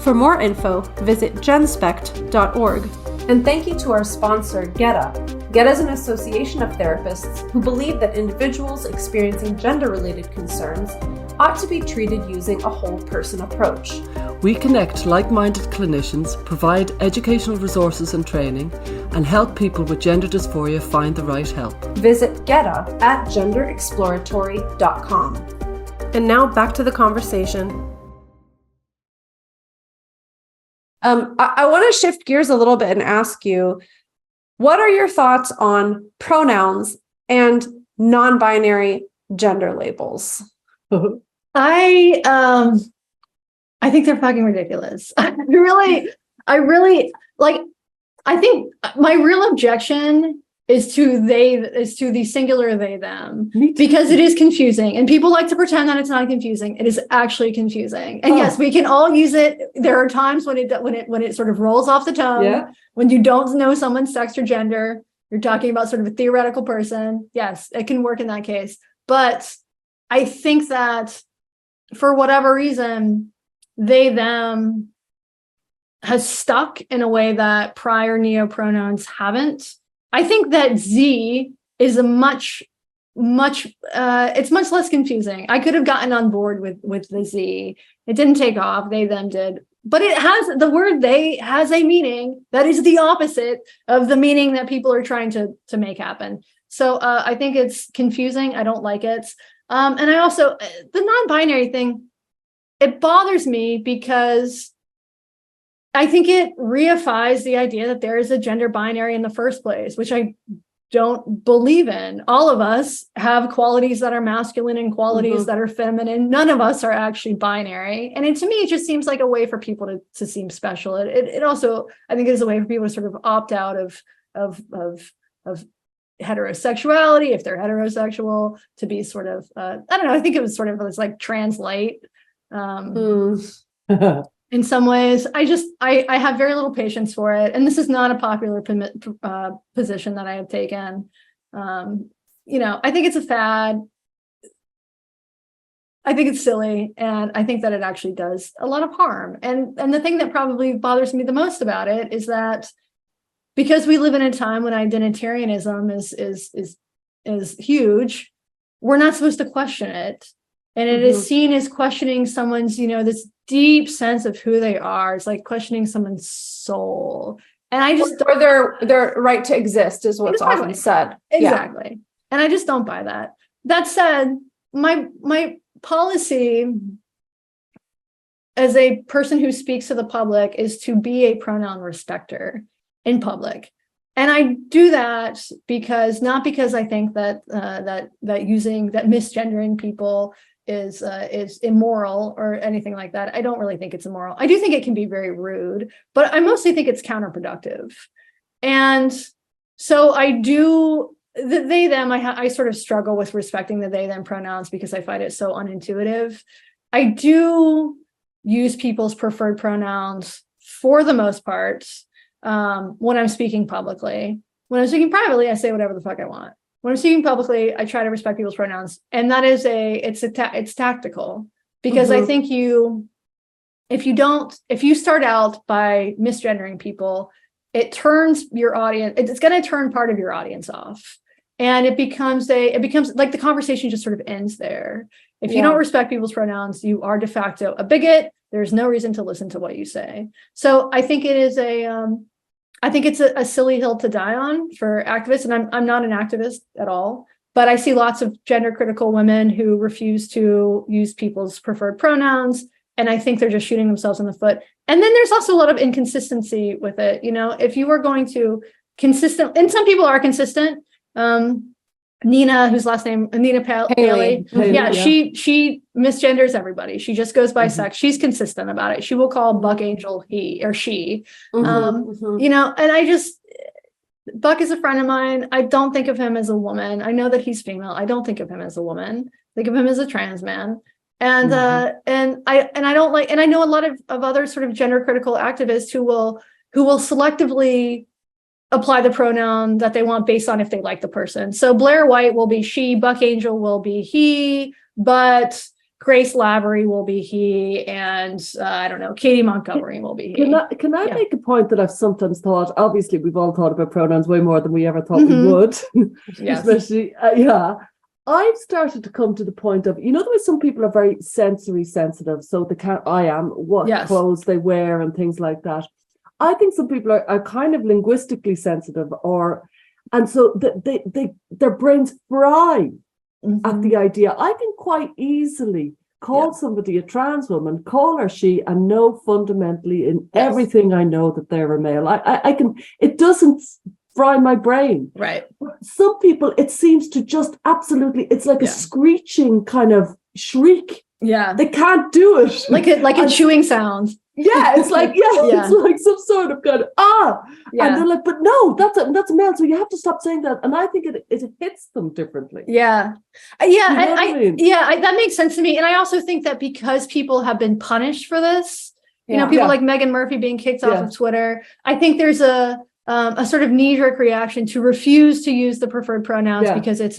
For more info, visit genspect.org. And thank you to our sponsor, GetUp. GET is an association of therapists who believe that individuals experiencing gender-related concerns ought to be treated using a whole person approach. We connect like-minded clinicians, provide educational resources and training, and help people with gender dysphoria find the right help. Visit GETA at genderexploratory.com. And now back to the conversation. I want to shift gears a little bit and ask you, what are your thoughts on pronouns and non-binary gender labels? I think they're fucking ridiculous. I really like. I think my real objection is to the singular they them, because it is confusing and people like to pretend that it's not confusing. It is actually confusing. And yes, we can all use it. There are times when it sort of rolls off the tongue. Yeah. When you don't know someone's sex or gender, you're talking about sort of a theoretical person. Yes, it can work in that case. But I think that for whatever reason, they them has stuck in a way that prior neopronouns haven't. I think that Z is a much it's much less confusing. I could have gotten on board with the Z. It didn't take off. They them did. But it has, the word they has a meaning that is the opposite of the meaning that people are trying to make happen. So I think it's confusing. I don't like it. And I also, the non-binary thing, it bothers me because I think it reifies the idea that there is a gender binary in the first place, which I don't believe in. All of us have qualities that are masculine and qualities that are feminine. None of us are actually binary. And to me, it just seems like a way for people to seem special. It also, I think it is a way for people to sort of opt out of heterosexuality, if they're heterosexual, to be sort of, I don't know, I think it was sort of this like translate. In some ways, I have very little patience for it. And this is not a popular position that I have taken. I think it's a fad. I think it's silly. And I think that it actually does a lot of harm. And the thing that probably bothers me the most about it is that because we live in a time when identitarianism is huge, we're not supposed to question it. And it is seen as questioning someone's, this deep sense of who they are. It's like questioning someone's soul. And I just or their right to exist is what's often said. Exactly. Yeah. And I just don't buy that. That said, my policy as a person who speaks to the public is to be a pronoun respecter in public. And I do that not because I think that misgendering people is immoral or anything like that. I don't really think it's immoral. I do think it can be very rude, but I mostly think it's counterproductive. And so I do the they them. I sort of struggle with respecting the they them pronouns because I find it so unintuitive. I do use people's preferred pronouns for the most part when I'm speaking publicly. When I'm speaking privately, I say whatever the fuck I want. When I'm speaking publicly, I try to respect people's pronouns, and that is it's tactical, because I think if you start out by misgendering people, it turns your audience. It's going to turn part of your audience off, and it becomes like the conversation just sort of ends there. If you don't respect people's pronouns, you are de facto a bigot. There's no reason to listen to what you say. So I think it is it's a silly hill to die on for activists, and I'm not an activist at all, but I see lots of gender critical women who refuse to use people's preferred pronouns, and I think they're just shooting themselves in the foot. And then there's also a lot of inconsistency with it. If you were going to consistent, and some people are consistent. Nina, whose last name Nina Paley. She misgenders everybody. She just goes by sex. She's consistent about it. She will call Buck Angel he or she. And Buck is a friend of mine. I don't think of him as a woman. I know that he's female. I don't think of him as a woman. I think of him as a trans man. And I don't like, and I know a lot of other sort of gender critical activists who will selectively apply the pronoun that they want based on if they like the person. So Blair White will be she, Buck Angel will be he, but Grace Lavery will be he, and I don't know, Katie Montgomery will be he. Can I make a point that I've sometimes thought? Obviously, we've all thought about pronouns way more than we ever thought we would. Yes. Especially, I've started to come to the point of, you know, there are some people are very sensory sensitive, so they can't, I am, what Yes. clothes they wear and things like that. I think some people are kind of linguistically sensitive, and so their brains fry at the idea. I can quite easily call somebody a trans woman, call her she, and know fundamentally in everything I know that they're a male. I can, it doesn't fry my brain. Right. Some people, it seems to just absolutely, it's like a screeching kind of shriek. Yeah. They can't do it. Like a chewing sound. Yeah, it's like, it's like some sort of kind of, and they're like, but no, that's a male, so you have to stop saying that. And I think it hits them differently. Yeah. You know what I mean? That makes sense to me. And I also think that because people have been punished for this, you know, people like Meghan Murphy being kicked off of Twitter, I think there's a sort of knee-jerk reaction to refuse to use the preferred pronouns because it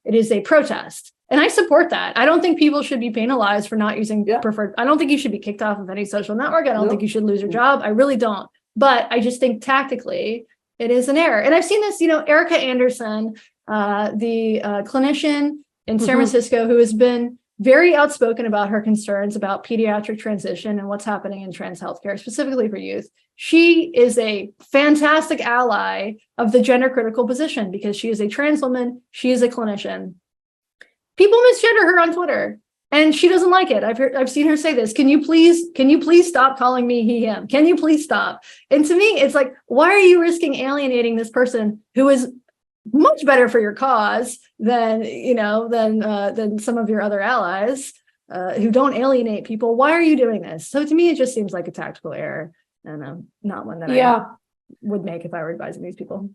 is a protest. And I support that. I don't think people should be penalized for not using preferred. I don't think you should be kicked off of any social network. I don't think you should lose your job. I really don't. But I just think tactically it is an error. And I've seen this, you know, Erica Anderson, the clinician in San Francisco, who has been very outspoken about her concerns about pediatric transition and what's happening in trans healthcare, specifically for youth. She is a fantastic ally of the gender critical position because she is a trans woman. She is a clinician. People misgender her on Twitter and she doesn't like it. I've seen her say this. Can you please stop calling me he, him? Can you please stop? And to me, it's like, why are you risking alienating this person who is much better for your cause than some of your other allies who don't alienate people? Why are you doing this? So to me, it just seems like a tactical error and not one that I would make if I were advising these people.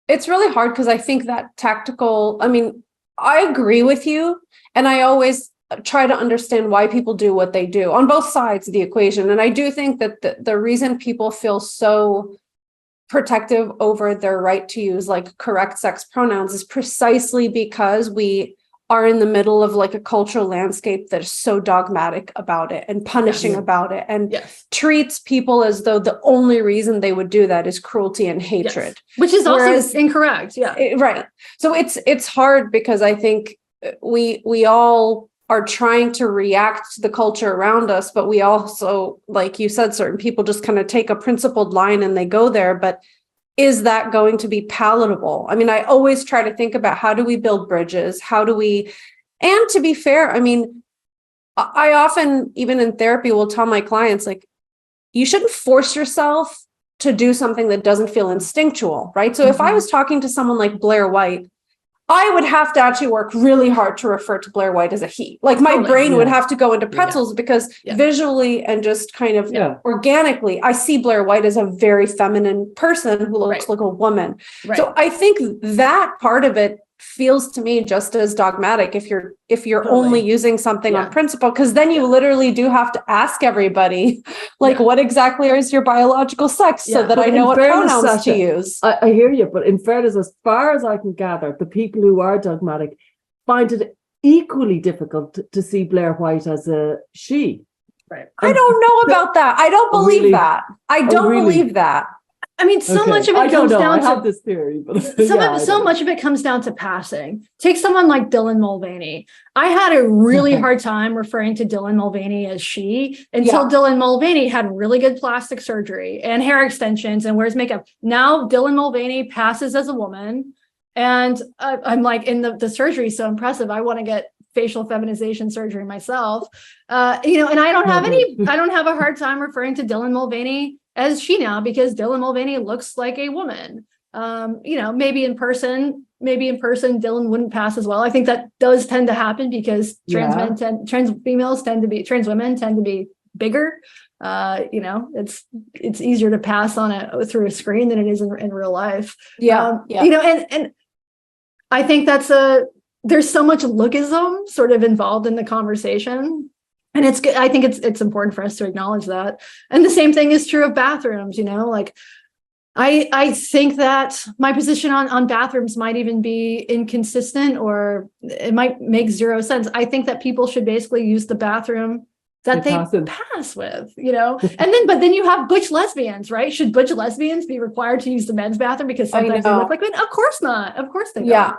It's really hard because I think that tactical, I mean, I agree with you. And I always try to understand why people do what they do on both sides of the equation. And I do think that the reason people feel so protective over their right to use like correct sex pronouns is precisely because we are in the middle of like a cultural landscape that is so dogmatic about it and punishing about it and treats people as though the only reason they would do that is cruelty and hatred. Which is also incorrect. Right. So it's hard because I think we all are trying to react to the culture around us, but we also, like you said, certain people just kind of take a principled line and they go there. But is that going to be palatable? I mean, I always try to think about how do we build bridges? And to be fair, I mean, I often, even in therapy, will tell my clients, like, you shouldn't force yourself to do something that doesn't feel instinctual, right? So if I was talking to someone like Blair White, I would have to actually work really hard to refer to Blair White as a he. Like my brain would have to go into pretzels because visually and just kind of organically, I see Blair White as a very feminine person who looks like a woman. Right. So I think that part of it feels to me just as dogmatic if you're only using something on principle, because then you literally do have to ask everybody, like, what exactly is your biological sex so that I know what pronouns Sasha, to use. I hear you, but in fairness, as far as I can gather, the people who are dogmatic find it equally difficult to see Blair White as a she. Right. I don't know about that. I don't believe that. I don't believe that. I mean, so much of it comes down to this theory, but so much of it comes down to passing. Take someone like Dylan Mulvaney. I had a really hard time referring to Dylan Mulvaney as she until Dylan Mulvaney had really good plastic surgery and hair extensions and wears makeup. Now Dylan Mulvaney passes as a woman, and I'm like, in the surgery is so impressive. I want to get facial feminization surgery myself. And I don't have a hard time referring to Dylan Mulvaney as she now, because Dylan Mulvaney looks like a woman. Maybe in person, Dylan wouldn't pass as well. I think that does tend to happen because trans women tend to be bigger. It's easier to pass on it through a screen than it is in real life. And I think there's so much lookism sort of involved in the conversation. And I think it's important for us to acknowledge that. And the same thing is true of bathrooms, I think that my position on bathrooms might even be inconsistent, or it might make zero sense. I think that people should basically use the bathroom that they pass with, but then you have butch lesbians, right? Should butch lesbians be required to use the men's bathroom because sometimes they look like men? Of course not. Of course they don't.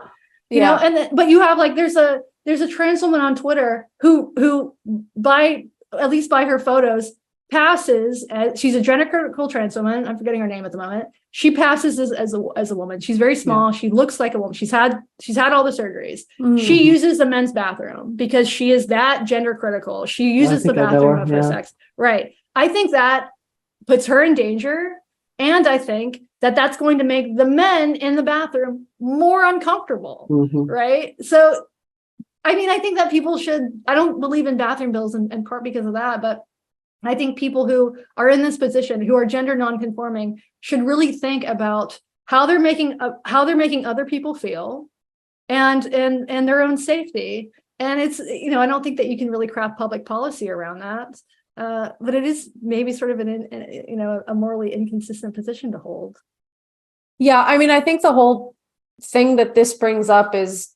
You know, but you have like there's a trans woman on Twitter who at least by her photos passes as, she's a gender critical trans woman. I'm forgetting her name at the moment. She passes as a woman. She's very small. She looks like a woman. She's had all the surgeries. She uses the men's bathroom because she is that gender critical. She uses the bathroom of her sex. Right. I think that puts her in danger. And I think that that's going to make the men in the bathroom more uncomfortable. Right. So, I mean, I think that people should, I don't believe in bathroom bills in part because of that, but I think people who are in this position, who are gender nonconforming, should really think about how they're making other people feel, and their own safety. And it's, you know, I don't think that you can really craft public policy around that, but it is maybe sort of a morally inconsistent position to hold. Yeah, I mean, I think the whole thing that this brings up is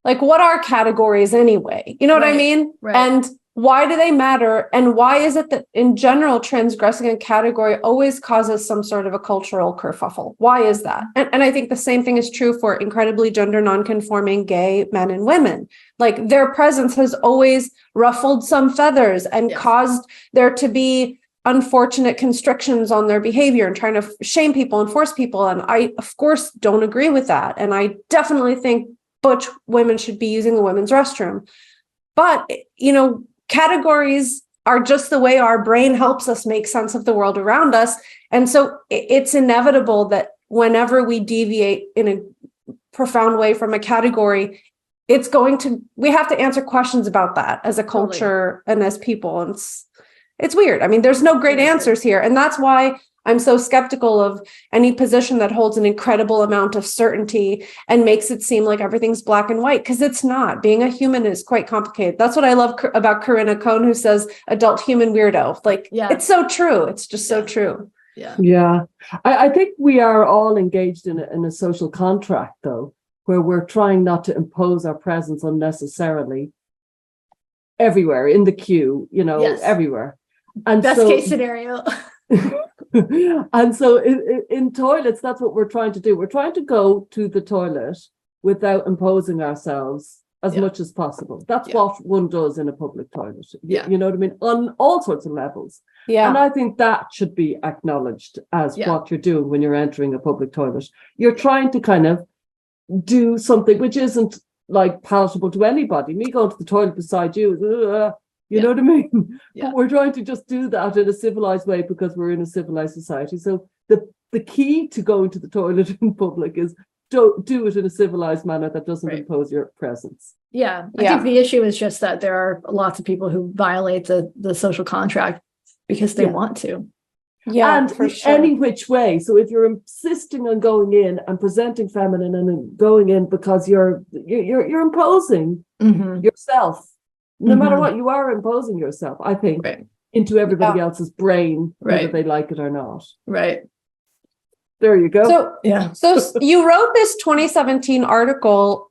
like, what are categories anyway? You know what I mean? Right. And why do they matter? And why is it that in general, transgressing a category always causes some sort of a cultural kerfuffle? Why is that? And I think the same thing is true for incredibly gender nonconforming gay men and women. Like, their presence has always ruffled some feathers and caused there to be unfortunate constrictions on their behavior and trying to shame people and force people. And I, of course, don't agree with that. And I definitely think butch women should be using the women's restroom. But, you know, categories are just the way our brain helps us make sense of the world around us. And so it's inevitable that whenever we deviate in a profound way from a category, we have to answer questions about that as a culture and as people. And it's weird. I mean, there's no great answers here. And that's why I'm so skeptical of any position that holds an incredible amount of certainty and makes it seem like everything's black and white, because it's not. Being a human is quite complicated. That's what I love about Corinna Cohn, who says adult human weirdo. Like, it's so true. It's just so true. Yeah. I think we are all engaged in a social contract, though, where we're trying not to impose our presence unnecessarily everywhere, in the queue, you know, everywhere. And best case scenario. And so in toilets, that's what we're trying to do. We're trying to go to the toilet without imposing ourselves as much as possible. That's what one does in a public toilet. You know what I mean? On all sorts of levels. And I think that should be acknowledged as what you're doing when you're entering a public toilet. You're trying to kind of do something which isn't like palatable to anybody. Me going to the toilet beside you is you know what I mean? But we're trying to just do that in a civilized way because we're in a civilized society. So the key to going to the toilet in public is do it in a civilized manner that doesn't impose your presence. I think the issue is just that there are lots of people who violate the social contract because they want to. And for sure. Any which way. So if you're insisting on going in and presenting feminine and going in because you're imposing yourself. No matter what, you are imposing yourself, I think, into everybody else's brain, whether they like it or not. There you go. So you wrote this 2017 article.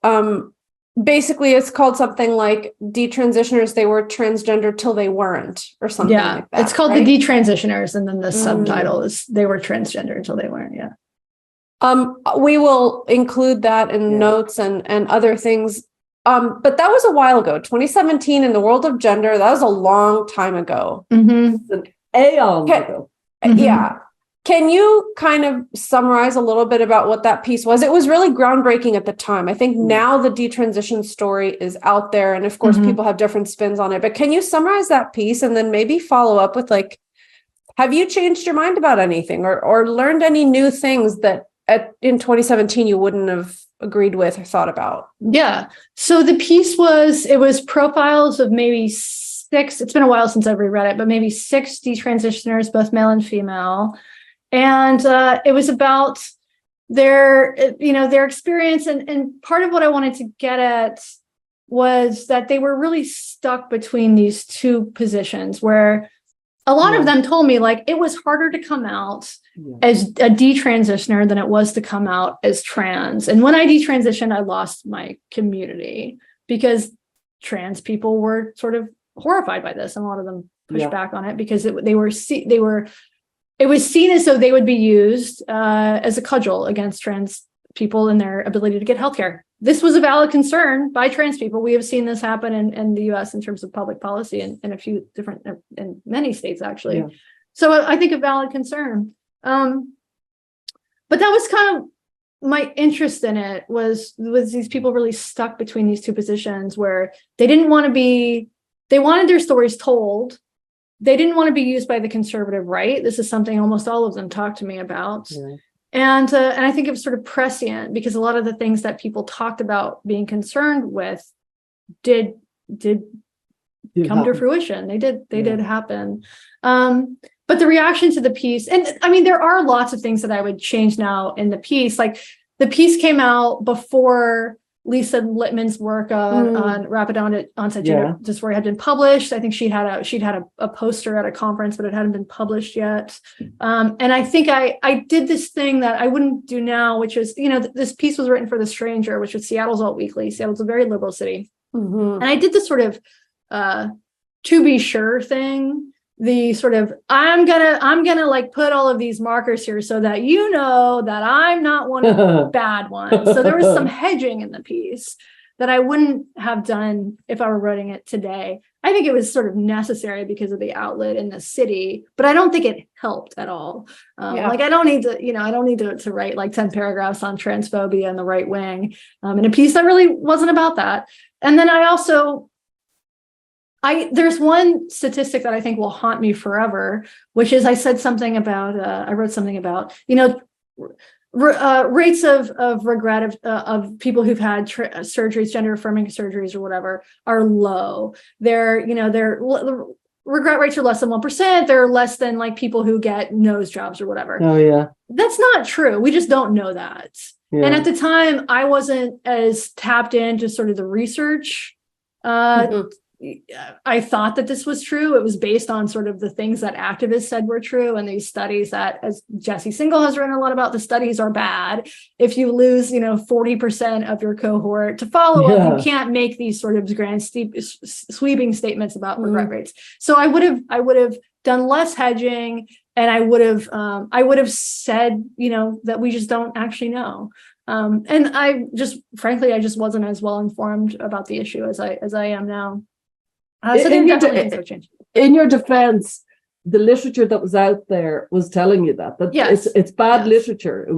Basically, it's called something like Detransitioners. They were transgender till they weren't, or something like that. It's called the Detransitioners, and then the subtitle is They Were Transgender Until They Weren't. We will include that in notes and other things. But that was a while ago, 2017 in the world of gender. That was a long time ago. It's an aeon ago. Yeah. Can you kind of summarize a little bit about what that piece was? It was really groundbreaking at the time. I think now the detransition story is out there. And of course, people have different spins on it. But can you summarize that piece and then maybe follow up with, like, have you changed your mind about anything or learned any new things that in 2017 you wouldn't have agreed with or thought about? So the piece was profiles of maybe 6, it's been a while since I've reread it, but maybe 6 detransitioners, both male and female. And it was about their experience. And part of what I wanted to get at was that they were really stuck between these two positions where a lot of them told me, like, it was harder to come out as a detransitioner than it was to come out as trans. And when I detransitioned, I lost my community because trans people were sort of horrified by this. And a lot of them pushed back on it because it was seen as though they would be used as a cudgel against trans people and their ability to get healthcare. This was a valid concern by trans people. We have seen this happen in the US in terms of public policy in a few different, in many states, actually. Yeah. So I think a valid concern. But that was kind of my interest in it was these people really stuck between these two positions where they didn't want to be, they wanted their stories told. They didn't want to be used by the conservative right. This is something almost all of them talked to me about. Yeah. And I think it was sort of prescient because a lot of the things that people talked about being concerned with did come to fruition. They did happen. But the reaction to the piece, and I mean, there are lots of things that I would change now in the piece. Like the piece came out before Lisa Littman's work on rapid onset gender dysphoria had been published. I think she'd had a poster at a conference, but it hadn't been published yet. And I think I did this thing that I wouldn't do now, which is, this piece was written for The Stranger, which was Seattle's alt weekly. Seattle's a very liberal city. Mm-hmm. And I did this sort of to be sure thing. The sort of I'm gonna like put all of these markers here so that you know that I'm not one of the bad ones. So there was some hedging in the piece that I wouldn't have done if I were writing it today. I think it was sort of necessary because of the outlet in the city, but I don't think it helped at all. Like I don't need to write like 10 paragraphs on transphobia and the right wing in a piece that really wasn't about that. And then there's one statistic that I think will haunt me forever, which is I said something about, I wrote something about, rates of regret of people who've had surgeries, gender affirming surgeries or whatever, are low. Their regret rates are less than 1%. They're less than like people who get nose jobs or whatever. Oh yeah. That's not true. We just don't know that. Yeah. And at the time I wasn't as tapped into sort of the research, I thought that this was true. It was based on sort of the things that activists said were true. And these studies that, as Jesse Singal has written a lot about, the studies are bad. If you lose, 40% of your cohort to follow up, you can't make these sort of grand sweeping statements about regret rates. So I would have done less hedging, and I would have said, that we just don't actually know. And I just wasn't as well informed about the issue as I am now. So in your defense, the literature that was out there was telling you that it's bad literature. It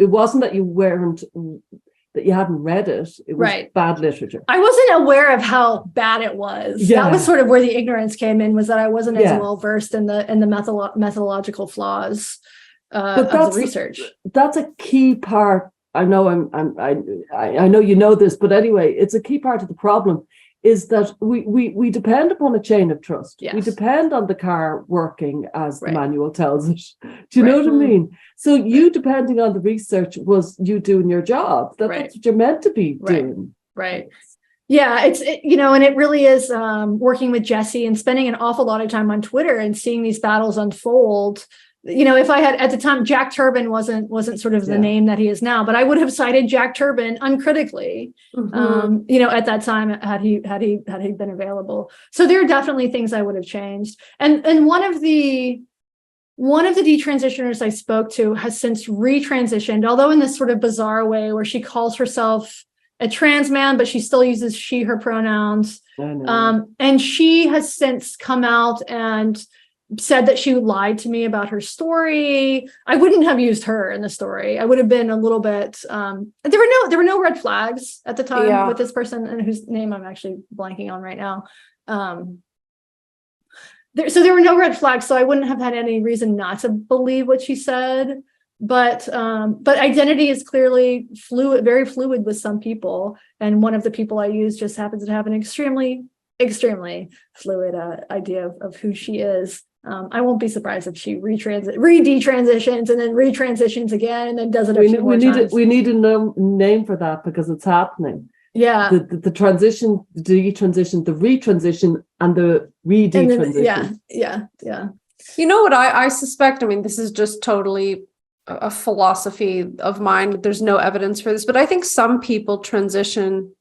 wasn't that you hadn't read it. It was bad literaure. I wasn't aware of how bad it was. Yeah. That was sort of where the ignorance came in, was that I wasn't as well versed in the methodological flaws of the research. That's a key part. I know I know you know this, but anyway, it's a key part of the problem. Is that we depend upon a chain of trust. Yes. We depend on the car working as the manual tells it. Do you know what I mean? So you depending on the research was you doing your job. That's what you're meant to be doing. Right. Yeah, and it really is working with Jesse and spending an awful lot of time on Twitter and seeing these battles unfold. If I had at the time, Jack Turbin wasn't sort of the name that he is now, but I would have cited Jack Turbin uncritically, at that time had he been available. So there are definitely things I would have changed. And one of the detransitioners I spoke to has since retransitioned, although in this sort of bizarre way where she calls herself a trans man, but she still uses she, her pronouns. And she has since come out and said that she lied to me about her story. I wouldn't have used her in the story. I would have been a little bit, there were no red flags at the time with this person, and whose name I'm actually blanking on right now. So there were no red flags, so I wouldn't have had any reason not to believe what she said. But identity is clearly very fluid with some people. And one of the people I use just happens to have an extremely, extremely fluid idea of who she is. I won't be surprised if she detransitions and then retransitions again and then does it a few more times. We need a name for that because it's happening. Yeah. The transition, the detransition, the retransition, and the re-detransition. Yeah. You know what I suspect? I mean, this is just totally a philosophy of mine. There's no evidence for this, but I think some people transition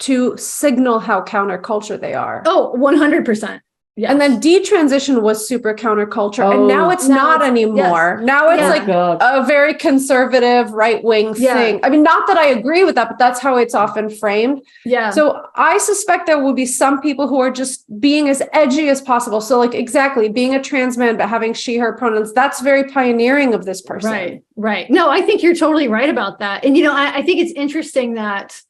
to signal how counterculture they are. Oh, 100%. Yes. And then detransition was super counterculture, Oh, and now it's not anymore. yes. Now it's Yeah. like God. a very conservative right-wing Yeah. thing. I mean, not that I agree with that, but that's how it's often framed. Yeah. So I suspect there will be some people who are just being as edgy as possible. So like exactly being a trans man, but having she, her pronouns, that's very pioneering of this person. Right, right. No, I think you're totally right about that. And, I think it's interesting that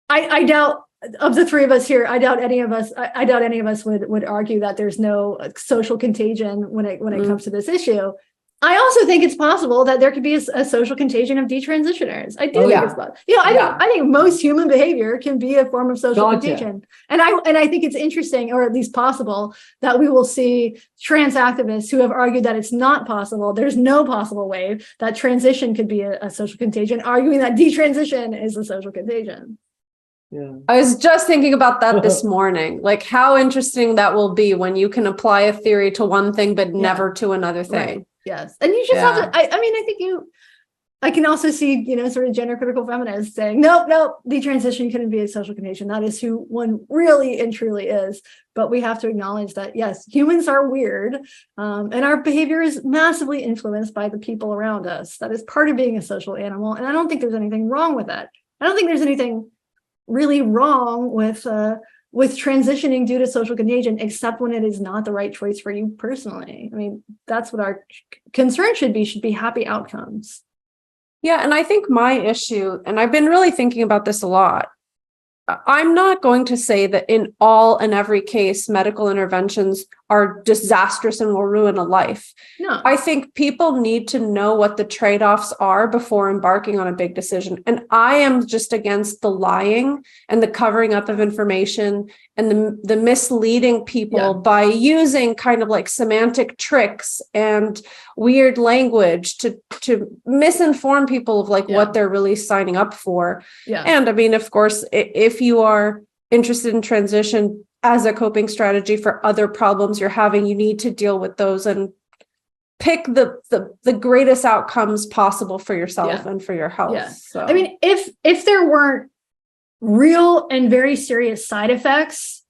I doubt, of the three of us here, I doubt any of us would argue that there's no social contagion when it comes to this issue. I also think it's possible that there could be a social contagion of detransitioners. I do think it's possible. I think most human behavior can be a form of social contagion. And I think it's interesting, or at least possible, that we will see trans activists who have argued that it's not possible. There's no possible way that transition could be a social contagion, arguing that detransition is a social contagion. Yeah. I was just thinking about that this morning, like how interesting that will be when you can apply a theory to one thing, but never to another thing. Right. Yes. And you just have to, I think I can also see, sort of gender critical feminists saying, nope, detransition couldn't be a social contagion. That is who one really and truly is. But we have to acknowledge that, yes, humans are weird, and our behavior is massively influenced by the people around us. That is part of being a social animal. And I don't think there's anything wrong with that. I don't think there's anything really wrong with transitioning due to social contagion, except when it is not the right choice for you personally. I mean, that's what our concern should be happy outcomes. Yeah. And I think my issue, and I've been really thinking about this a lot, I'm not going to say that in all and every case, medical interventions are disastrous and will ruin a life. No. I think people need to know what the trade-offs are before embarking on a big decision. And I am just against the lying and the covering up of information and the misleading people by using kind of like semantic tricks and weird language to misinform people of like what they're really signing up for. Yeah. And I mean, of course, if you are interested in transition as a coping strategy for other problems you're having, you need to deal with those and pick the greatest outcomes possible for yourself and for your health. Yeah. So I mean, if there weren't real and very serious side effects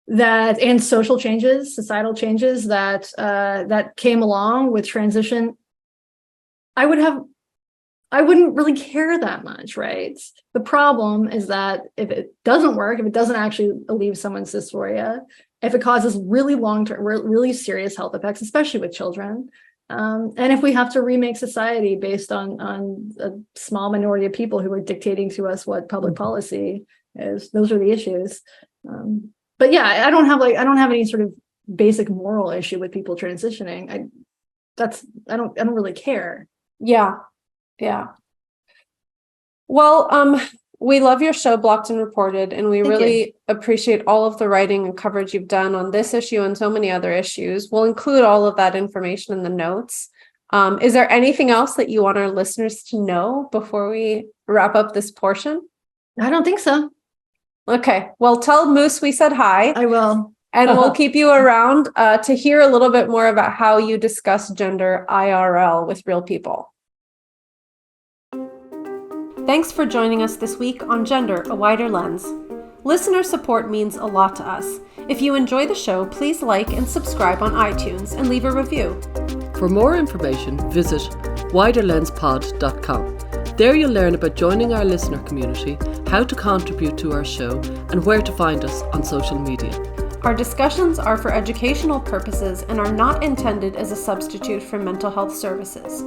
and social changes, societal changes that came along with transition, I wouldn't really care that much, right? The problem is that if it doesn't work, if it doesn't actually alleviate someone's dysphoria, if it causes really long-term, really serious health effects, especially with children, and if we have to remake society based on a small minority of people who are dictating to us what public policy is, those are the issues. But yeah, I don't have any sort of basic moral issue with people transitioning. I don't really care. Yeah. Well, we love your show, Blocked and Reported, and we really appreciate all of the writing and coverage you've done on this issue and so many other issues. We'll include all of that information in the notes. Is there anything else that you want our listeners to know before we wrap up this portion? I don't think so. Okay. Well, tell Moose we said hi. I will. And we'll keep you around to hear a little bit more about how you discuss gender IRL with real people. Thanks for joining us this week on Gender, a Wider Lens. Listener support means a lot to us. If you enjoy the show, please like and subscribe on iTunes and leave a review. For more information, visit widerlenspod.com. There you'll learn about joining our listener community, how to contribute to our show, and where to find us on social media. Our discussions are for educational purposes and are not intended as a substitute for mental health services.